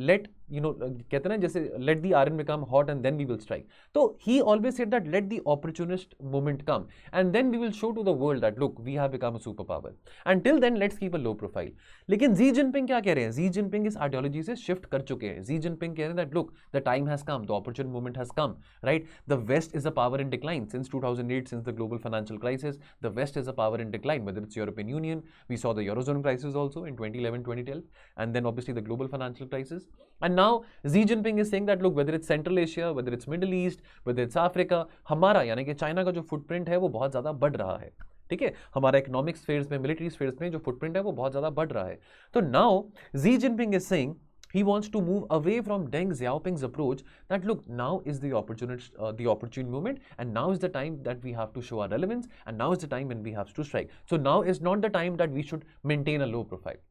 let कहते हैं ना जैसे let the iron become hot and then we will strike, तो he always said that let the opportunist moment come and then we will show to the world that look we have become a superpower, and till then let's keep a low profile। लेकिन जी जिनपिंग क्या कह रहे हैं, जी जिनपिंग इस आइडियोलॉजी से शिफ्ट कर चुके हैं। जी जिनपिंग कह रहे हैं that look the time has come, the opportune moment has come, right, the west is a power in decline since 2008, since the global financial crisis, the west is a power in decline, whether it's European Union, we saw the eurozone crisis also in 2011 2012, and then obviously the global financial crisis, and now Xi Jinping is saying that look whether it's Central Asia, whether it's Middle East, whether it's Africa, हमारा यानी कि चाइना का जो फुटप्रिंट है वो बहुत ज़्यादा बढ़ रहा है, ठीक है, हमारा इकोनॉमिक स्फेयर्स में, मिलिट्री स्फेयर्स में जो फुटप्रिंट है वो बहुत ज़्यादा बढ़ रहा है। तो now Xi Jinping is saying he wants to move away from Deng Xiaoping's approach that look now is the opportune moment, and now is the time that we have to show our relevance, and now is the time when we have to strike, so now is not the time that we should maintain a low profile।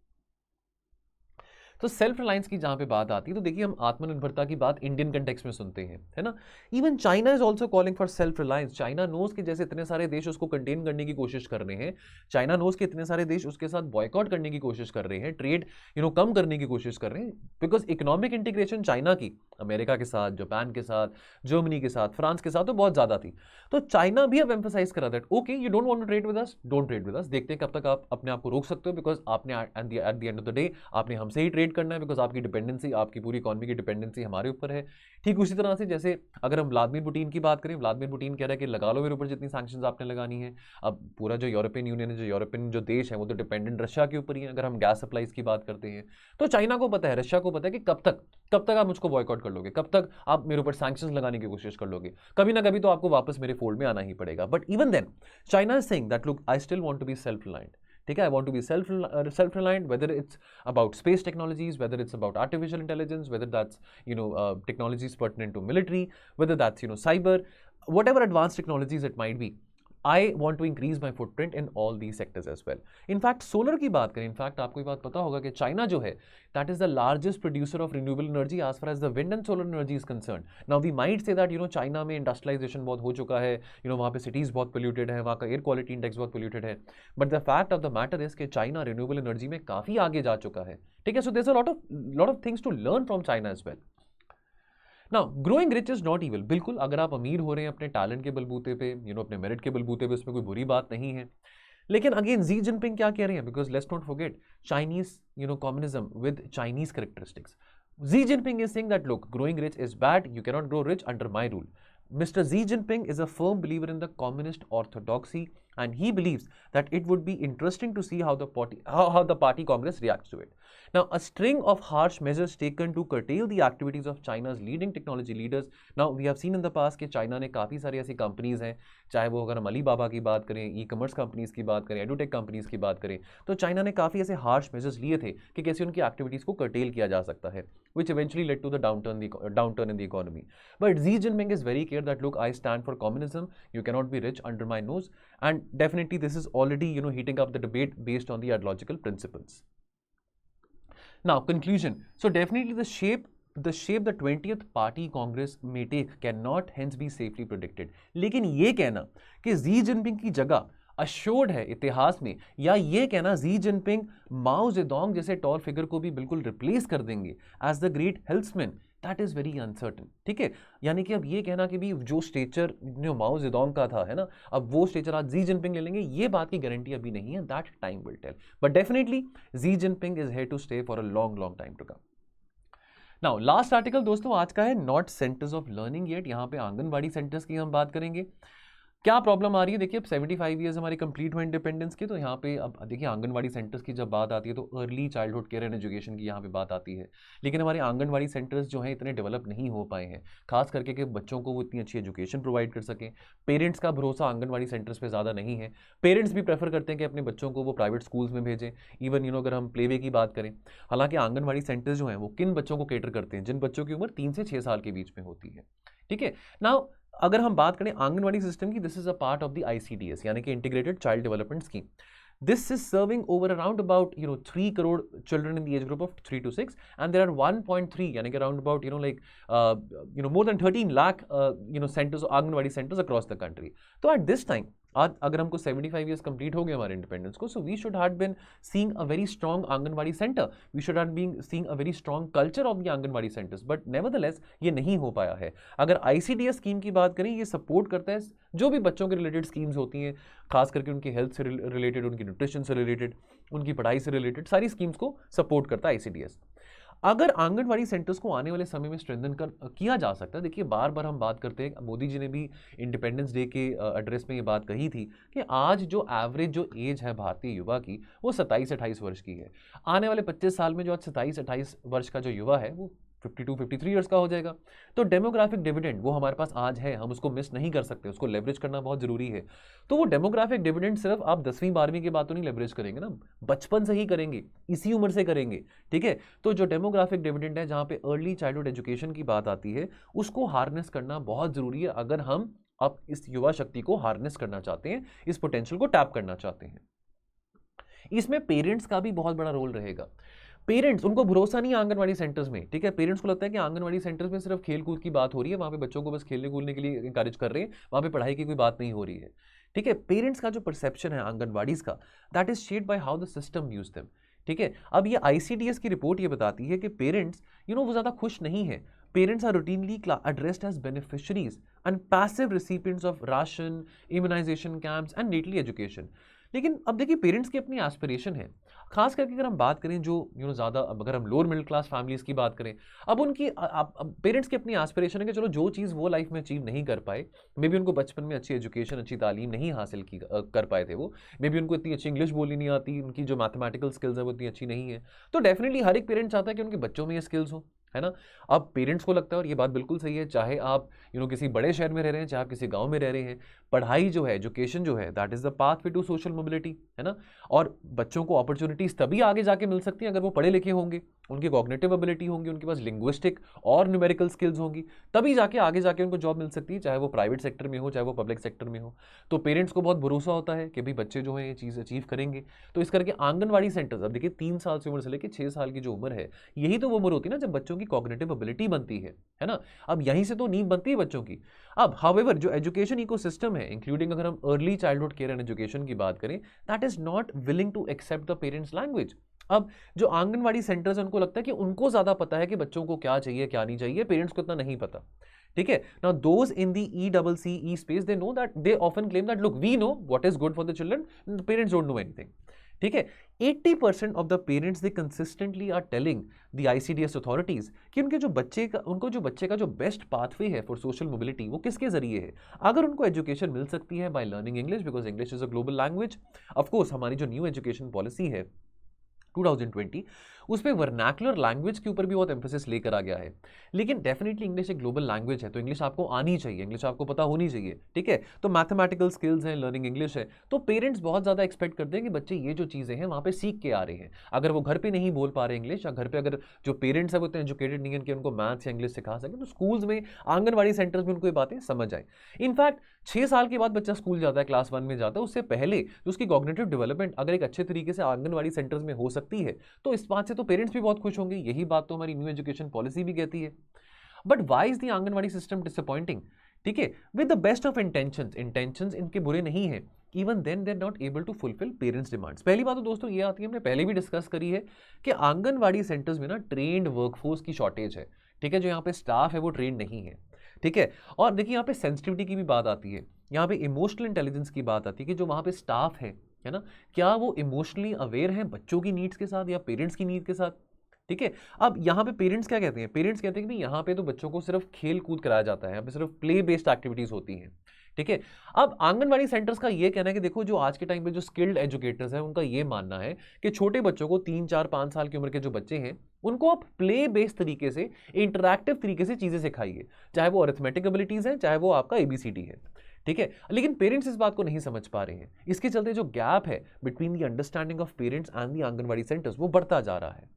तो सेल्फ रिलायंस की जहां पे बात आती है, तो देखिए हम आत्मनिर्भरता की बात इंडियन कंटेक्स्ट में सुनते हैं, है ना। Even China is also calling for self reliance. China knows के जैसे इतने सारे देश उसको कंटेन करने की कोशिश कर रहे हैं, चाइना नोज के इतने सारे देश उसके साथ बॉयकॉट करने की कोशिश कर रहे हैं, ट्रेड कम करने की कोशिश कर रहे हैं, बिकॉज इकोनॉमिक इंटीग्रेशन चाइना की अमेरिका के साथ, जापान के साथ, जर्मनी के साथ, फ्रांस के साथ तो बहुत ज्यादा थी। तो चाइना भी अब एम्फसाइज करा that okay you don't want to trade with us, don't trade with us, देखते हैं कब तक आप अपने आप को रोक सकते हो, बिकॉज आपने at the end of the day आपने हमसे ही ट्रेड करना है, बिकॉज आपकी डिपेंडेंसी, आपकी पूरी इकोनॉमी की डिपेंडेंसी हमारे ऊपर है। ठीक उसी तरह से जैसे अगर हम व्लादिमीर पुतिन की बात करें, व्लादिमीर पुतिन कह रहा है कि लगा लो मेरे ऊपर जितनी सैंक्शंस आपने लगानी है। अब पूरा जो यूरोपियन यूनियन है, जो यूरोपियन जो देश है वो तो डिपेंडेंट रशिया के ऊपर ही है। अगर हम गैस सप्लाईज की बात करते हैं तो चाइना को पता है, रशिया को पता है कि कब तक आप मुझको बॉयकॉट कर लोगे, कब तक आप मेरे ऊपर सैंक्शंस लगाने की कोशिश कर लोगे, कभी ना कभी तो आपको वापस मेरे फोल्ड में आना ही पड़ेगा। But even then China is saying that look I still want to be self reliant, ठीक है, I want to be self reliant, whether it's about space technologies, whether it's about artificial intelligence, whether that's technologies pertinent to military, whether that's cyber, whatever advanced technologies it might be, I want to increase my footprint in all these sectors as well। In fact solar की बात करें, इनफैक्ट आपको ये बात पता होगा कि चाइना जो है that is the largest producer of renewable energy as far as the wind and solar energy is concerned। Now we might say that China में इंडस्ट्रियलाइजेशन बहुत हो चुका है, वहाँ पे सिटीज़ बहुत पोल्यूटेड है, वहाँ का एयर क्वालिटी इंडेक्स बहुत पोल्यूटेड है, but the fact of the matter is कि चाइना रिन्यूएबल एनर्जी में काफ़ी आगे जा चुका है, ठीक है। So there is a lot of things to learn from China as well. Now growing rich is not evil, बिल्कुल अगर आप अमीर हो रहे हैं अपने टैलेंट के बलबूते पे, अपने मेरिट के बलबूते पे, उसमें कोई बुरी बात नहीं है। लेकिन अगेन जी जिनपिंग क्या कह रहे हैं, because let's not forget Chinese communism with Chinese characteristics. Ji Jinping is saying that look growing rich is bad, you can not grow rich under my rule. Mr. Xi Jinping is a firm believer in the communist orthodoxy, and he believes that it would be interesting to see how the party Congress reacts to it. Now, a string of harsh measures taken to curtail the activities of China's leading technology leaders. Now, we have seen in the past कि चाइना ने काफ़ी सारी ऐसी कंपनीज हैं, चाहे वो अगर हम अलीबाबा की बात करें, ई कॉमर्स कंपनीज की बात करें, एडुटेक कंपनीज की बात करें, तो चाइना ने काफ़ी ऐसे हार्श मेजर्स लिए थे कि कैसे उनकी एक्टिविटीज़ को कर्टेल किया जा सकता है, which eventually led to the downturn in the economy. But Xi Jinping is very clear that look, I stand for communism. You cannot be rich under my nose, and definitely this is already heating up the debate based on the ideological principles. Now conclusion. So definitely the shape the 20th party Congress may take cannot hence be safely predicted. लेकिन ये कहना कि जी जिनपिंग की जगह अश्योर्ड है इतिहास में, या ये कहना जी जिनपिंग माओ जेडोंग जैसे टॉल फिगर को भी बिल्कुल रिप्लेस कर देंगे as the great helmsman, that is very uncertain, ठीक है। यानी कि अब ये कहना कि भी जो स्टेचर माओ जेडोंग का था, है ना, अब वो स्टेचर आज जी जिनपिंग ले लेंगे, ये बात की गारंटी अभी नहीं है, that time will tell. But definitely Xi Jinping is here to stay for a long time to come. Now last article दोस्तों आज का है, not centres of learning yet. यहाँ पे आंगनबाड़ी सेंटर्स की हम बात करेंगे। क्या प्रॉब्लम आ रही है, देखिए अब 75 ईयर्स हमारे कंप्लीट हुए इंडिपेंडेंस के, तो यहाँ पे अब देखिए आंगनवाड़ी सेंटर्स की जब बात आती है तो early childhood care and education की यहाँ पे बात आती है। लेकिन हमारे आंगनवाड़ी सेंटर्स जो हैं इतने डेवलप नहीं हो पाए हैं, खास करके कि बच्चों को वो इतनी अच्छी एजुकेशन प्रोवाइड कर सकें। पेरेंट्स का भरोसा आंगनवाड़ी सेंटर्स पर ज़्यादा नहीं है। पेरेंट्स भी प्रेफर करते हैं कि अपने बच्चों को वो प्राइवेट स्कूल्स में भेजें। इवन अगर हम प्ले वे की बात करें, हालांकि आंगनवाड़ी सेंटर्स जो हैं वो किन बच्चों को केटर करते हैं, जिन बच्चों की उम्र 3 से 6 साल के बीच में होती है। ठीक है ना। अगर हम बात करें आंगनवाड़ी सिस्टम की, this is a part of the ICDS यानी कि integrated child development scheme. This is serving over around about 3 crore children in the age group of 3 to 6 and there are 1.3 यानी कि around about more than 13 lakh centres, anganwadi centres across the country. तो एट दिस टाइम आज अगर हमको 75 ईयर्स कंप्लीट हो गए हमारे इंडिपेंडेंस को, so we should have been seeing a very strong anganwadi centre, we should have been seeing a very strong culture of the anganwadi centres, but nevertheless ये नहीं हो पाया है। अगर ICDS स्कीम की बात करें, ये सपोर्ट करता है जो भी बच्चों के रिलेटेड स्कीम्स होती हैं, खास करके उनकी हेल्थ से रिलेटेड, उनकी न्यूट्रिशन से रिलेटेड, उनकी पढ़ाई से रिलेटेड सारी स्कीम्स को सपोर्ट करता है ICDS। अगर आंगनवाड़ी सेंटर्स को आने वाले समय में स्ट्रेंथन कर किया जा सकता है, देखिए बार बार हम बात करते हैं, मोदी जी ने भी इंडिपेंडेंस डे के एड्रेस में ये बात कही थी कि आज जो एवरेज जो एज है भारतीय युवा की वो 27-28 वर्ष की है। आने वाले 25 साल में जो आज 27-28 वर्ष का जो युवा है वो 52-53 ईयर्स का हो जाएगा। तो डेमोग्राफिक डिविडेंड वो हमारे पास आज है, हम उसको मिस नहीं कर सकते, उसको लेवरेज करना बहुत जरूरी है। तो वो डेमोग्राफिक डिविडेंड सिर्फ आप 10वीं 12वीं के बाद तो नहीं लेवरेज करेंगे ना, बचपन से ही करेंगे, इसी उम्र से करेंगे। ठीक है, तो जो डेमोग्राफिक डिविडेंड है, जहां पे अर्ली चाइल्डहुड एजुकेशन की बात आती है, उसको हार्नेस करना बहुत जरूरी है अगर हम अब इस युवा शक्ति को हार्नेस करना चाहते हैं, इस पोटेंशियल को टैप करना चाहते हैं। इसमें पेरेंट्स का भी बहुत बड़ा रोल रहेगा। पेरेंट्स, उनको भरोसा नहीं है आंगनवाड़ी सेंटर्स में। ठीक है, पेरेंट्स को लगता है कि आंगनवाड़ी सेंटर्स में सिर्फ खेल कूद की बात हो रही है, वहां पे बच्चों को बस खेलने कूदने के लिए इंकरेज कर रहे हैं, वहां पे पढ़ाई की कोई बात नहीं हो रही है। ठीक है, पेरेंट्स का जो परसेप्शन है आंगनवाड़ीज का, that is shaped by how the system use them. ठीक है, अब ये ICDS की रिपोर्ट ये बताती है कि पेरेंट्स वो ज्यादा खुश नहीं है। Parents are routinely addressed as beneficiaries and passive recipients of ration, immunisation camps and neatly education. लेकिन अब देखिए पेरेंट्स की अपनी एस्पिरेशन है, खास करके अगर हम बात करें जो ज़्यादा, अगर हम लोअर मिडिल क्लास फैमिलीज़ की बात करें, अब उनकी पेरेंट्स की अपनी एस्पिरेशन है कि चलो जो चीज़ वो लाइफ में अचीव नहीं कर पाए, मे बी उनको बचपन में अच्छी एजुकेशन, अच्छी तालीम नहीं हासिल की कर पाए थे वो, मे बी उनको इतनी अच्छी इंग्लिश बोलनी नहीं आती, उनकी जो मैथमेटिकल स्किल्स है वो इतनी अच्छी नहीं है, तो डेफिनेटली हर एक पेरेंट चाहता है कि उनके बच्चों में ये स्किल्स हो, है ना। अब पेरेंट्स को लगता है, और ये बात बिल्कुल सही है, चाहे आप किसी बड़े शहर में रह रहे हैं, चाहे आप किसी गांव में रह रहे हैं, पढ़ाई जो है, एजुकेशन जो है, that is the path way to social mobility, है ना। और बच्चों को अपॉर्चुनिटीज तभी आगे जाके मिल सकती हैं अगर वो पढ़े लिखे होंगे, उनकी कॉग्निटिव एबिलिटी होंगी, उनके पास लिंग्विस्टिक और न्यूमेरिकल स्किल्स होंगी, तभी जाके आगे जाके उनको जॉब मिल सकती है, चाहे वो प्राइवेट सेक्टर में हो, चाहे वो पब्लिक सेक्टर में हो। तो पेरेंट्स को बहुत भरोसा होता है कि भाई बच्चे जो हैं ये चीज़ अचीव करेंगे। तो इस करके आंगनवाड़ी सेंटर्स, अब देखिए 3 साल से उम्र से लेकर 6 साल की जो उम्र है, यही तो वो उम्र होती है ना जब बच्चों की कॉग्निटिव एबिलिटी बनती है ना। अब यहीं से तो नींव बनती है बच्चों की। अब हाउएवर जो एजुकेशन इकोसिस्टम है, इंक्लूडिंग अगर हम early childhood care and education की बात करें, that is not willing to accept the parents language. अब जो आंगनवाड़ी सेंटर्स हैं उनको लगता है कि उनको ज्यादा पता है कि बच्चों को क्या चाहिए क्या नहीं चाहिए, पेरेंट्स को इतना नहीं पता। ठीक है, now those in the ECCE space, they know that, they often claim that look we know what is good for the children, parents don't know anything. ठीक है, 80% of the parents they consistently are telling the ICDS authorities कि उनके जो बच्चे का जो बेस्ट पाथवे है फॉर सोशल मोबिलिटी वो किसके जरिए है। अगर उनको एजुकेशन मिल सकती है by learning English, because English is a global language. Of course हमारी जो न्यू एजुकेशन पॉलिसी है 2020, उस पर वर्नैकुलर लैंग्वेज के ऊपर भी बहुत एम्फेसिस लेकर आ गया है, लेकिन डेफिनेटली इंग्लिश एक ग्लोबल लैंग्वेज है, तो इंग्लिश आपको आनी चाहिए, इंग्लिश आपको पता होनी चाहिए। ठीक है, तो मैथमेटिकल स्किल्स हैं, लर्निंग इंग्लिश है, तो पेरेंट्स बहुत ज़्यादा एक्सपेक्ट करते हैं कि बच्चे ये जो चीज़ें हैं वहाँ पे सीख के आ रहे हैं। अगर वो घर पे नहीं बोल पा रहे इंग्लिश, या घर पे अगर जो पेरेंट्स है वो इतने एजुकेटेड नहीं है कि उनको मैथ्स या इंग्लिश सिखा सकें, तो स्कूल्स में, आंगनवाड़ी सेंटर्स में उनको ये बातें समझ आए। इनफैक्ट 6 साल के बाद बच्चा स्कूल जाता है, क्लास 1 में जाता है, उससे पहले जो उसकी कॉग्निटिव डेवलपमेंट अगर एक अच्छे तरीके से आंगनवाड़ी सेंटर्स में हो सकती है, तो इस बात से तो पेरेंट्स भी बहुत खुश होंगे। यही बात तो हमारी न्यू एजुकेशन पॉलिसी भी कहती है। But why is the anganwadi system disappointing? ठीक है, with the best of intentions इनके बुरे नहीं है, even then they are not able to fulfil parents demands. पहली बात तो दोस्तों ये आती है, हमने पहले भी डिस्कस करी है कि आंगनवाड़ी सेंटर्स में ना ट्रेन्ड वर्कफोर्स की शॉर्टेज है। ठीक है, जो यहाँ पे स्टाफ है वो ट्रेन नहीं है। ठीक है, और देखिए यहाँ पे सेंसिटिविटी की भी बात आती है, यहाँ पे इमोशनल इंटेलिजेंस की बात आती है कि जो वहाँ पे स्टाफ है ना, क्या वो इमोशनली अवेयर है बच्चों की नीड्स के साथ या पेरेंट्स की नीड के साथ। ठीक है। अब यहाँ पे पेरेंट्स क्या कहते हैं, पेरेंट्स कहते हैं कि यहाँ पे तो बच्चों को सिर्फ खेल कूद कराया जाता है, यहाँ पे सिर्फ प्ले बेस्ड एक्टिविटीज होती हैं। ठीक है। अब आंगनवाड़ी सेंटर्स का ये कहना है कि देखो जो आज के टाइम पे जो स्किल्ड एजुकेटर्स हैं उनका ये मानना है कि छोटे बच्चों को 3 4 5 साल की उम्र के जो बच्चे हैं उनको आप प्ले बेस्ड तरीके से, इंटरैक्टिव तरीके से चीजें सिखाइए, चाहे वो अरिथमेटिक एबिलिटीज है, चाहे वो आपका एबीसीडी है। ठीक है। लेकिन पेरेंट्स इस बात को नहीं समझ पा रहे हैं, इसके चलते जो गैप है between the understanding of parents and the anganwadi centres वो बढ़ता जा रहा है।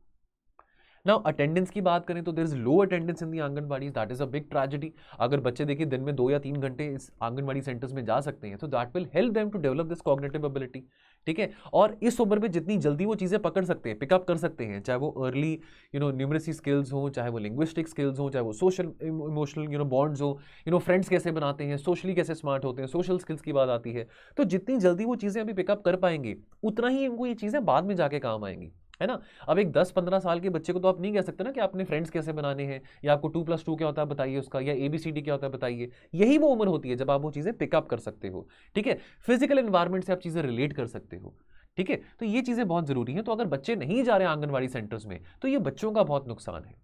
नाउ अटेंडेंस की बात करें तो there is low attendance in the anganwadi, that is a big tragedy. अगर बच्चे देखिए दिन में 2 या 3 घंटे इस आंगनबाड़ी सेंटर्स में जा सकते हैं तो that will help them to develop this cognitive ability. ठीक है। और इस उम्र में जितनी जल्दी वो चीजें पकड़ सकते हैं, पिकअप कर सकते हैं, चाहे वो अर्ली न्यूमरेसी स्किल्स हो, चाहे वो लिंग्विस्टिक स्किल्स हो, चाहे वो सोशल इमोशनल बॉन्ड्स हो, फ्रेंड्स कैसे बनाते हैं, सोशली कैसे स्मार्ट होते हैं, सोशल स्किल्स की बात आती है, तो जितनी जल्दी वो चीजें अभी पिकअप कर पाएंगे उतना ही इनको ये चीजें बाद में जाके काम आएंगी, है ना। अब एक 10 15 साल के बच्चे को तो आप नहीं कह सकते ना कि आपने फ्रेंड्स कैसे बनाने हैं, या आपको 2+2 क्या होता है बताइए उसका, या ABCD क्या होता है बताइए। यही वो उम्र होती है जब आप वो चीजें पिकअप कर सकते हो। ठीक है। फिजिकल एनवायरमेंट से आप चीजें रिलेट कर सकते हो। ठीक है। तो ये चीजें बहुत जरूरी हैं। तो अगर बच्चे नहीं जा रहे आंगनवाड़ी सेंटर्स में तो ये बच्चों का बहुत नुकसान है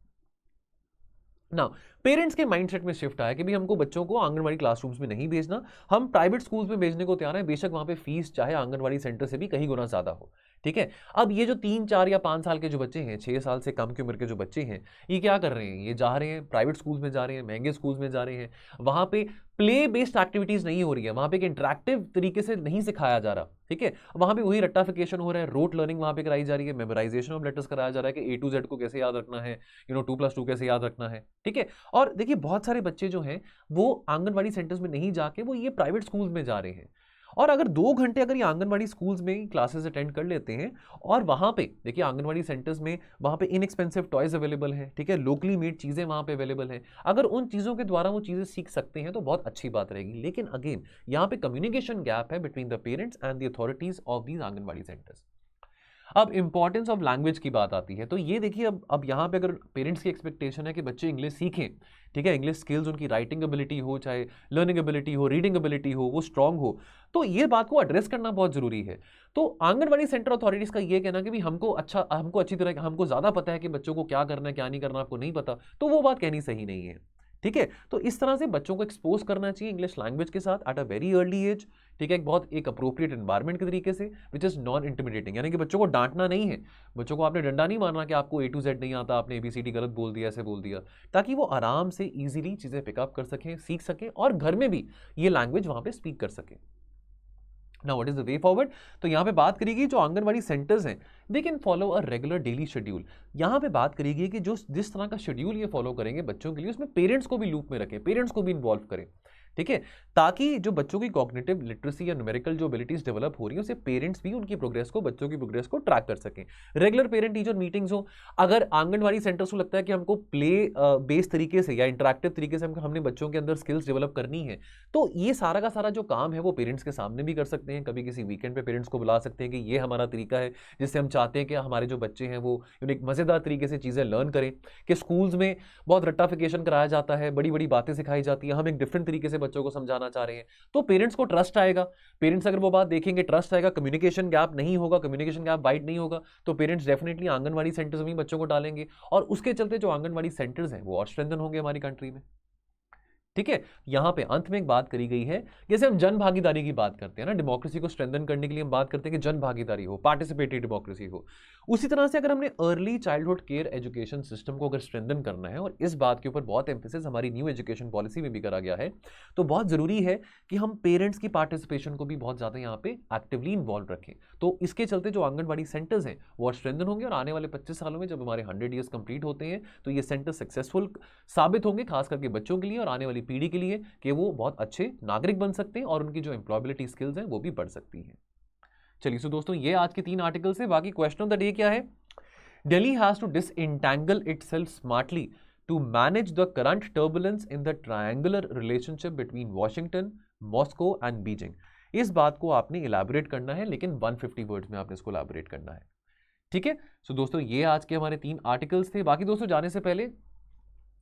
ना। पेरेंट्स के माइंडसेट में शिफ्ट आया कि भी हमको बच्चों को आंगनवाड़ी क्लासरूम्स में नहीं भेजना, हम प्राइवेट स्कूल्स में भेजने को तैयार हैं, बेशक वहां पे फीस चाहे आंगनवाड़ी सेंटर से भी कहीं गुना ज्यादा हो। ठीक है। अब ये जो 3 4 या 5 साल के जो बच्चे हैं, 6 साल से कम की उम्र के जो बच्चे हैं, ये क्या कर रहे हैं, ये जा रहे हैं प्राइवेट स्कूल्स में, जा रहे हैं महंगे स्कूल्स में जा रहे हैं, वहां पे प्ले बेस्ड एक्टिविटीज नहीं हो रही है, वहां पे एक इंटरेक्टिव तरीके से नहीं सिखाया जा रहा। ठीक है। वहां पे वही रट्टाफिकेशन हो रहा है, रोट लर्निंग वहां पे कराई जा रही है, मेमोराइजेशन ऑफ लेटर्स कराया जा रहा है कि A to Z को कैसे याद रखना है, 2+2 कैसे याद रखना है। ठीक है। और देखिए बहुत सारे बच्चे जो हैं वो आंगनवाड़ी सेंटर्स में नहीं जाके वो ये प्राइवेट स्कूल्स में जा रहे हैं। और अगर 2 घंटे अगर ये आंगनवाड़ी स्कूल्स में क्लासेस अटेंड कर लेते हैं, और वहां पे देखिए आंगनवाड़ी सेंटर्स में वहां पे इनएक्सपेंसिव टॉयज अवेलेबल हैं, ठीक है, लोकली मेड चीजें वहां पे अवेलेबल हैं, अगर उन चीजों के द्वारा वो चीजें सीख सकते हैं तो बहुत अच्छी बात रहेगी। लेकिन अगेन यहाँ पे कम्युनिकेशन गैप है between the parents and the authorities of these anganwadi centres. अब इंपॉर्टेंस ऑफ लैंग्वेज की बात आती है, तो ये देखिए अब यहाँ पे अगर पेरेंट्स की एक्सपेक्टेशन है कि बच्चे इंग्लिश सीखें, ठीक है, इंग्लिश स्किल्स उनकी राइटिंग एबिलिटी हो, चाहे लर्निंग एबिलिटी हो, रीडिंग एबिलिटी हो, वो स्ट्रांग हो, तो ये बात को एड्रेस करना बहुत जरूरी है। तो आंगनवाड़ी सेंटर अथॉरिटीज का ये कहना कि भी हमको अच्छी तरह हमको ज्यादा पता है कि बच्चों को क्या करना है क्या नहीं करना आपको नहीं पता, तो वो बात कहनी सही नहीं है। ठीक है। तो इस तरह से बच्चों को एक्सपोज करना चाहिए इंग्लिश लैंग्वेज के साथ at a very early age. ठीक है। एक अप्रोप्रिएट एनवायरनमेंट के तरीके से विच इज नॉन इंटिमिडेटिंग, यानी कि बच्चों को डांटना नहीं है, बच्चों को आपने डंडा नहीं मारना कि आपको A to Z नहीं आता, आपने ABCD गलत बोल दिया, ऐसे बोल दिया, ताकि वो आराम से इजीली चीजें पिकअप कर सकें, सीख सकें और घर में भी ये लैंग्वेज वहां पे स्पीक कर सकें। Now what is the way forward? तो यहाँ पे बात करेगी जो आंगनवाड़ी सेंटर्स हैं they can follow a regular daily schedule. यहाँ पे बात करेगी कि जो जिस तरह का शेड्यूल ये फॉलो करेंगे बच्चों के लिए, उसमें पेरेंट्स को भी लूप में रखें, पेरेंट्स को भी इन्वॉल्व करें। ठीक है। ताकि जो बच्चों की कॉग्निटिव लिटरेसी या न्यूमेरिकल जो एबिलिटीज डेवलप हो रही है उसे पेरेंट्स भी उनकी प्रोग्रेस को, बच्चों की प्रोग्रेस को ट्रैक कर सकें। रेगुलर पेरेंट टीचर मीटिंग्स हो। अगर आंगनवाड़ी सेंटर्स को लगता है कि हमको प्ले बेस्ड तरीके से या इंटरेक्टिव तरीके से हमने बच्चों के अंदर स्किल्स डेवलप करनी है, तो ये सारा का सारा जो काम है वो पेरेंट्स के सामने भी कर सकते हैं। कभी किसी वीकेंड पे पेरेंट्स को बुला सकते हैं कि ये हमारा तरीका है जिससे हम चाहते हैं कि हमारे जो बच्चे हैं वो एक मजेदार तरीके से चीजें लर्न करें। कि स्कूल्स में बहुत रट्टाफिकेशन कराया जाता है, बड़ी बड़ी बातें सिखाई जाती है, हम एक डिफरेंट तरीके से बच्चों को समझाना चाह रहे हैं, तो पेरेंट्स को ट्रस्ट आएगा। पेरेंट्स अगर वो बात देखेंगे ट्रस्ट आएगा, कम्युनिकेशन गैप नहीं होगा, कम्युनिकेशन गैप वाइड नहीं होगा, तो पेरेंट्स डेफिनेटली आंगनवाड़ी सेंटर्स में बच्चों को डालेंगे और उसके चलते जो आंगनवाड़ी सेंटर्स हैं वो और स्ट्रेंथन होंगे हमारी कंट्री में। ठीक है। यहां पे अंत में एक बात करी गई है, जैसे हम जन भागीदारी की बात करते हैं ना, डेमोक्रेसी को स्ट्रेंथन करने के लिए हम बात करते हैं कि जन भागीदारी हो, पार्टिसिपेटरी डेमोक्रेसी हो। उसी तरह से अगर हमने early childhood care education system को अगर स्ट्रेंथन करना है, और इस बात के ऊपर बहुत एम्फेसिस हमारी न्यू एजुकेशन पॉलिसी में भी करा गया है, तो बहुत जरूरी है कि हम पेरेंट्स की पार्टिसिपेशन को भी बहुत ज्यादा यहाँ पे एक्टिवली इन्वॉल्व रखें। तो इसके चलते जो आंगनबाड़ी सेंटर्स हैं वो स्ट्रेंथन होंगे, और आने वाले 25 सालों में जब हमारे 100 ईयर्स कंप्लीट होते हैं तो ये सेंटर सक्सेसफुल साबित होंगे, खास करके बच्चों के लिए और आने वाली पीढ़ी के लिए, कि वो बहुत अच्छे नागरिक बन सकते हैं और उनकी जो एम्प्लॉयबिलिटी स्किल्स हैं वो भी बढ़ सकती हैं। चलिए सो दोस्तों, ये आज के 3 आर्टिकल्स है। बाकी क्वेश्चन ऑफ द डे क्या है? Delhi has to disentangle itself smartly to manage the current turbulence in the triangular relationship between Washington, Moscow and Beijing. इस बात को आपने इलैबोरेट करना है, लेकिन 150 वर्ड्स में आपने इसको इलैबोरेट करना है। ठीक है। सो दोस्तों, ये आज के हमारे 3 आर्टिकल्स थे। बाकी दोस्तों, जाने से पहले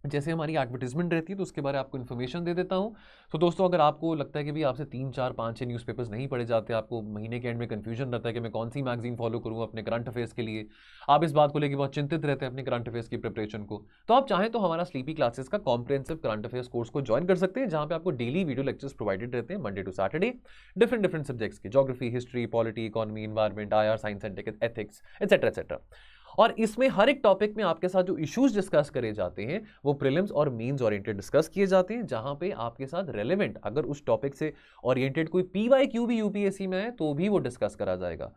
जैसे हमारी एडवर्टीजमेंट रहती है तो उसके बारे में आपको इन्फॉर्मेशन दे देता हूँ। तो दोस्तों अगर आपको लगता है कि भी आपसे 3, 4, 5, 6 न्यूज़पेपर्स नहीं पढ़े जाते, आपको महीने के एंड में कन्फ्यूजन रहता है कि मैं कौन सी मैगजीन फॉलो करूँ अपने करंट अफेयर्स के लिए, आप इस बात को लेकर बहुत चिंतित रहते हैं अपने करंट अफेयर्स की प्रिपरेशन को, तो आप चाहें तो हमारा स्लीपी क्लासेस का कॉम्प्रिहेंसिव करंट अफेयर्स कोर्स को ज्वाइन कर सकते हैं, जहाँ पे आपको डेली वीडियो लेक्चर्स प्रोवाइडेड रहते हैं Monday to Saturday, different different subjects के, geography, history, polity, economy, environment, IR, science and ethics, etcetera etcetera. और इसमें हर एक टॉपिक में आपके साथ जो इश्यूज डिस्कस करे जाते हैं वो प्रीलिम्स और मेंस ओरिएंटेड डिस्कस किए जाते हैं, जहां पे आपके साथ रेलेवेंट अगर उस टॉपिक से ओरिएंटेड कोई PYQ भी यूपीएससी में है तो भी वो डिस्कस करा जाएगा।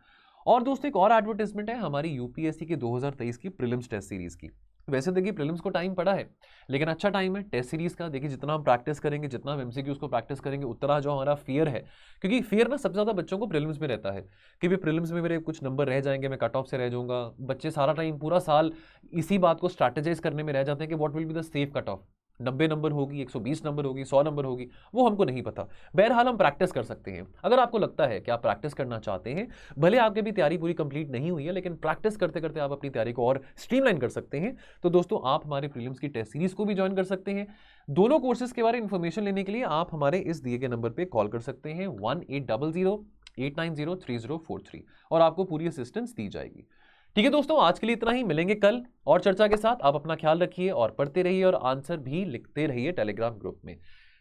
और दोस्तों एक और एडवर्टाइजमेंट है हमारी यूपीएससी के 2023 की प्रीलिम्स टेस्ट सीरीज की। वैसे देखिए प्रीलिम्स को टाइम पड़ा है, लेकिन अच्छा टाइम है टेस्ट सीरीज का। देखिए जितना हम प्रैक्टिस करेंगे, जितना हम एमसीक्यूज को प्रैक्टिस करेंगे, उतना जो हमारा फियर है, क्योंकि फियर ना सबसे ज़्यादा बच्चों को प्रीलिम्स में रहता है कि भी प्रीलिम्स में मेरे कुछ नंबर रह जाएंगे, मैं कट ऑफ से रह जाऊंगा। बच्चे सारा टाइम पूरा साल इसी बात को स्ट्रैटेजाइज करने में रह जाते हैं कि what will be the safe cut off, 90 number होगी, 120 नंबर होगी, 100 नंबर होगी, वो हमको नहीं पता। बहरहाल हम प्रैक्टिस कर सकते हैं। अगर आपको लगता है कि आप प्रैक्टिस करना चाहते हैं, भले आपकी भी तैयारी पूरी कंप्लीट नहीं हुई है, लेकिन प्रैक्टिस करते करते आप अपनी तैयारी को और स्ट्रीमलाइन कर सकते हैं, तो दोस्तों आप हमारे प्रीलिम्स की टेस्ट सीरीज को भी ज्वाइन कर सकते हैं। दोनों कोर्सेज के बारे में इंफॉर्मेशन लेने के लिए आप हमारे इस दिए गए नंबर पर कॉल कर सकते हैं 1800-890-3043 और आपको पूरी असिस्टेंस दी जाएगी। ठीक है दोस्तों, आज के लिए इतना ही, मिलेंगे कल और चर्चा के साथ। आप अपना ख्याल रखिए और पढ़ते रहिए और आंसर भी लिखते रहिए टेलीग्राम ग्रुप में।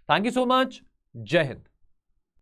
थैंक यू सो मच, जय हिंद।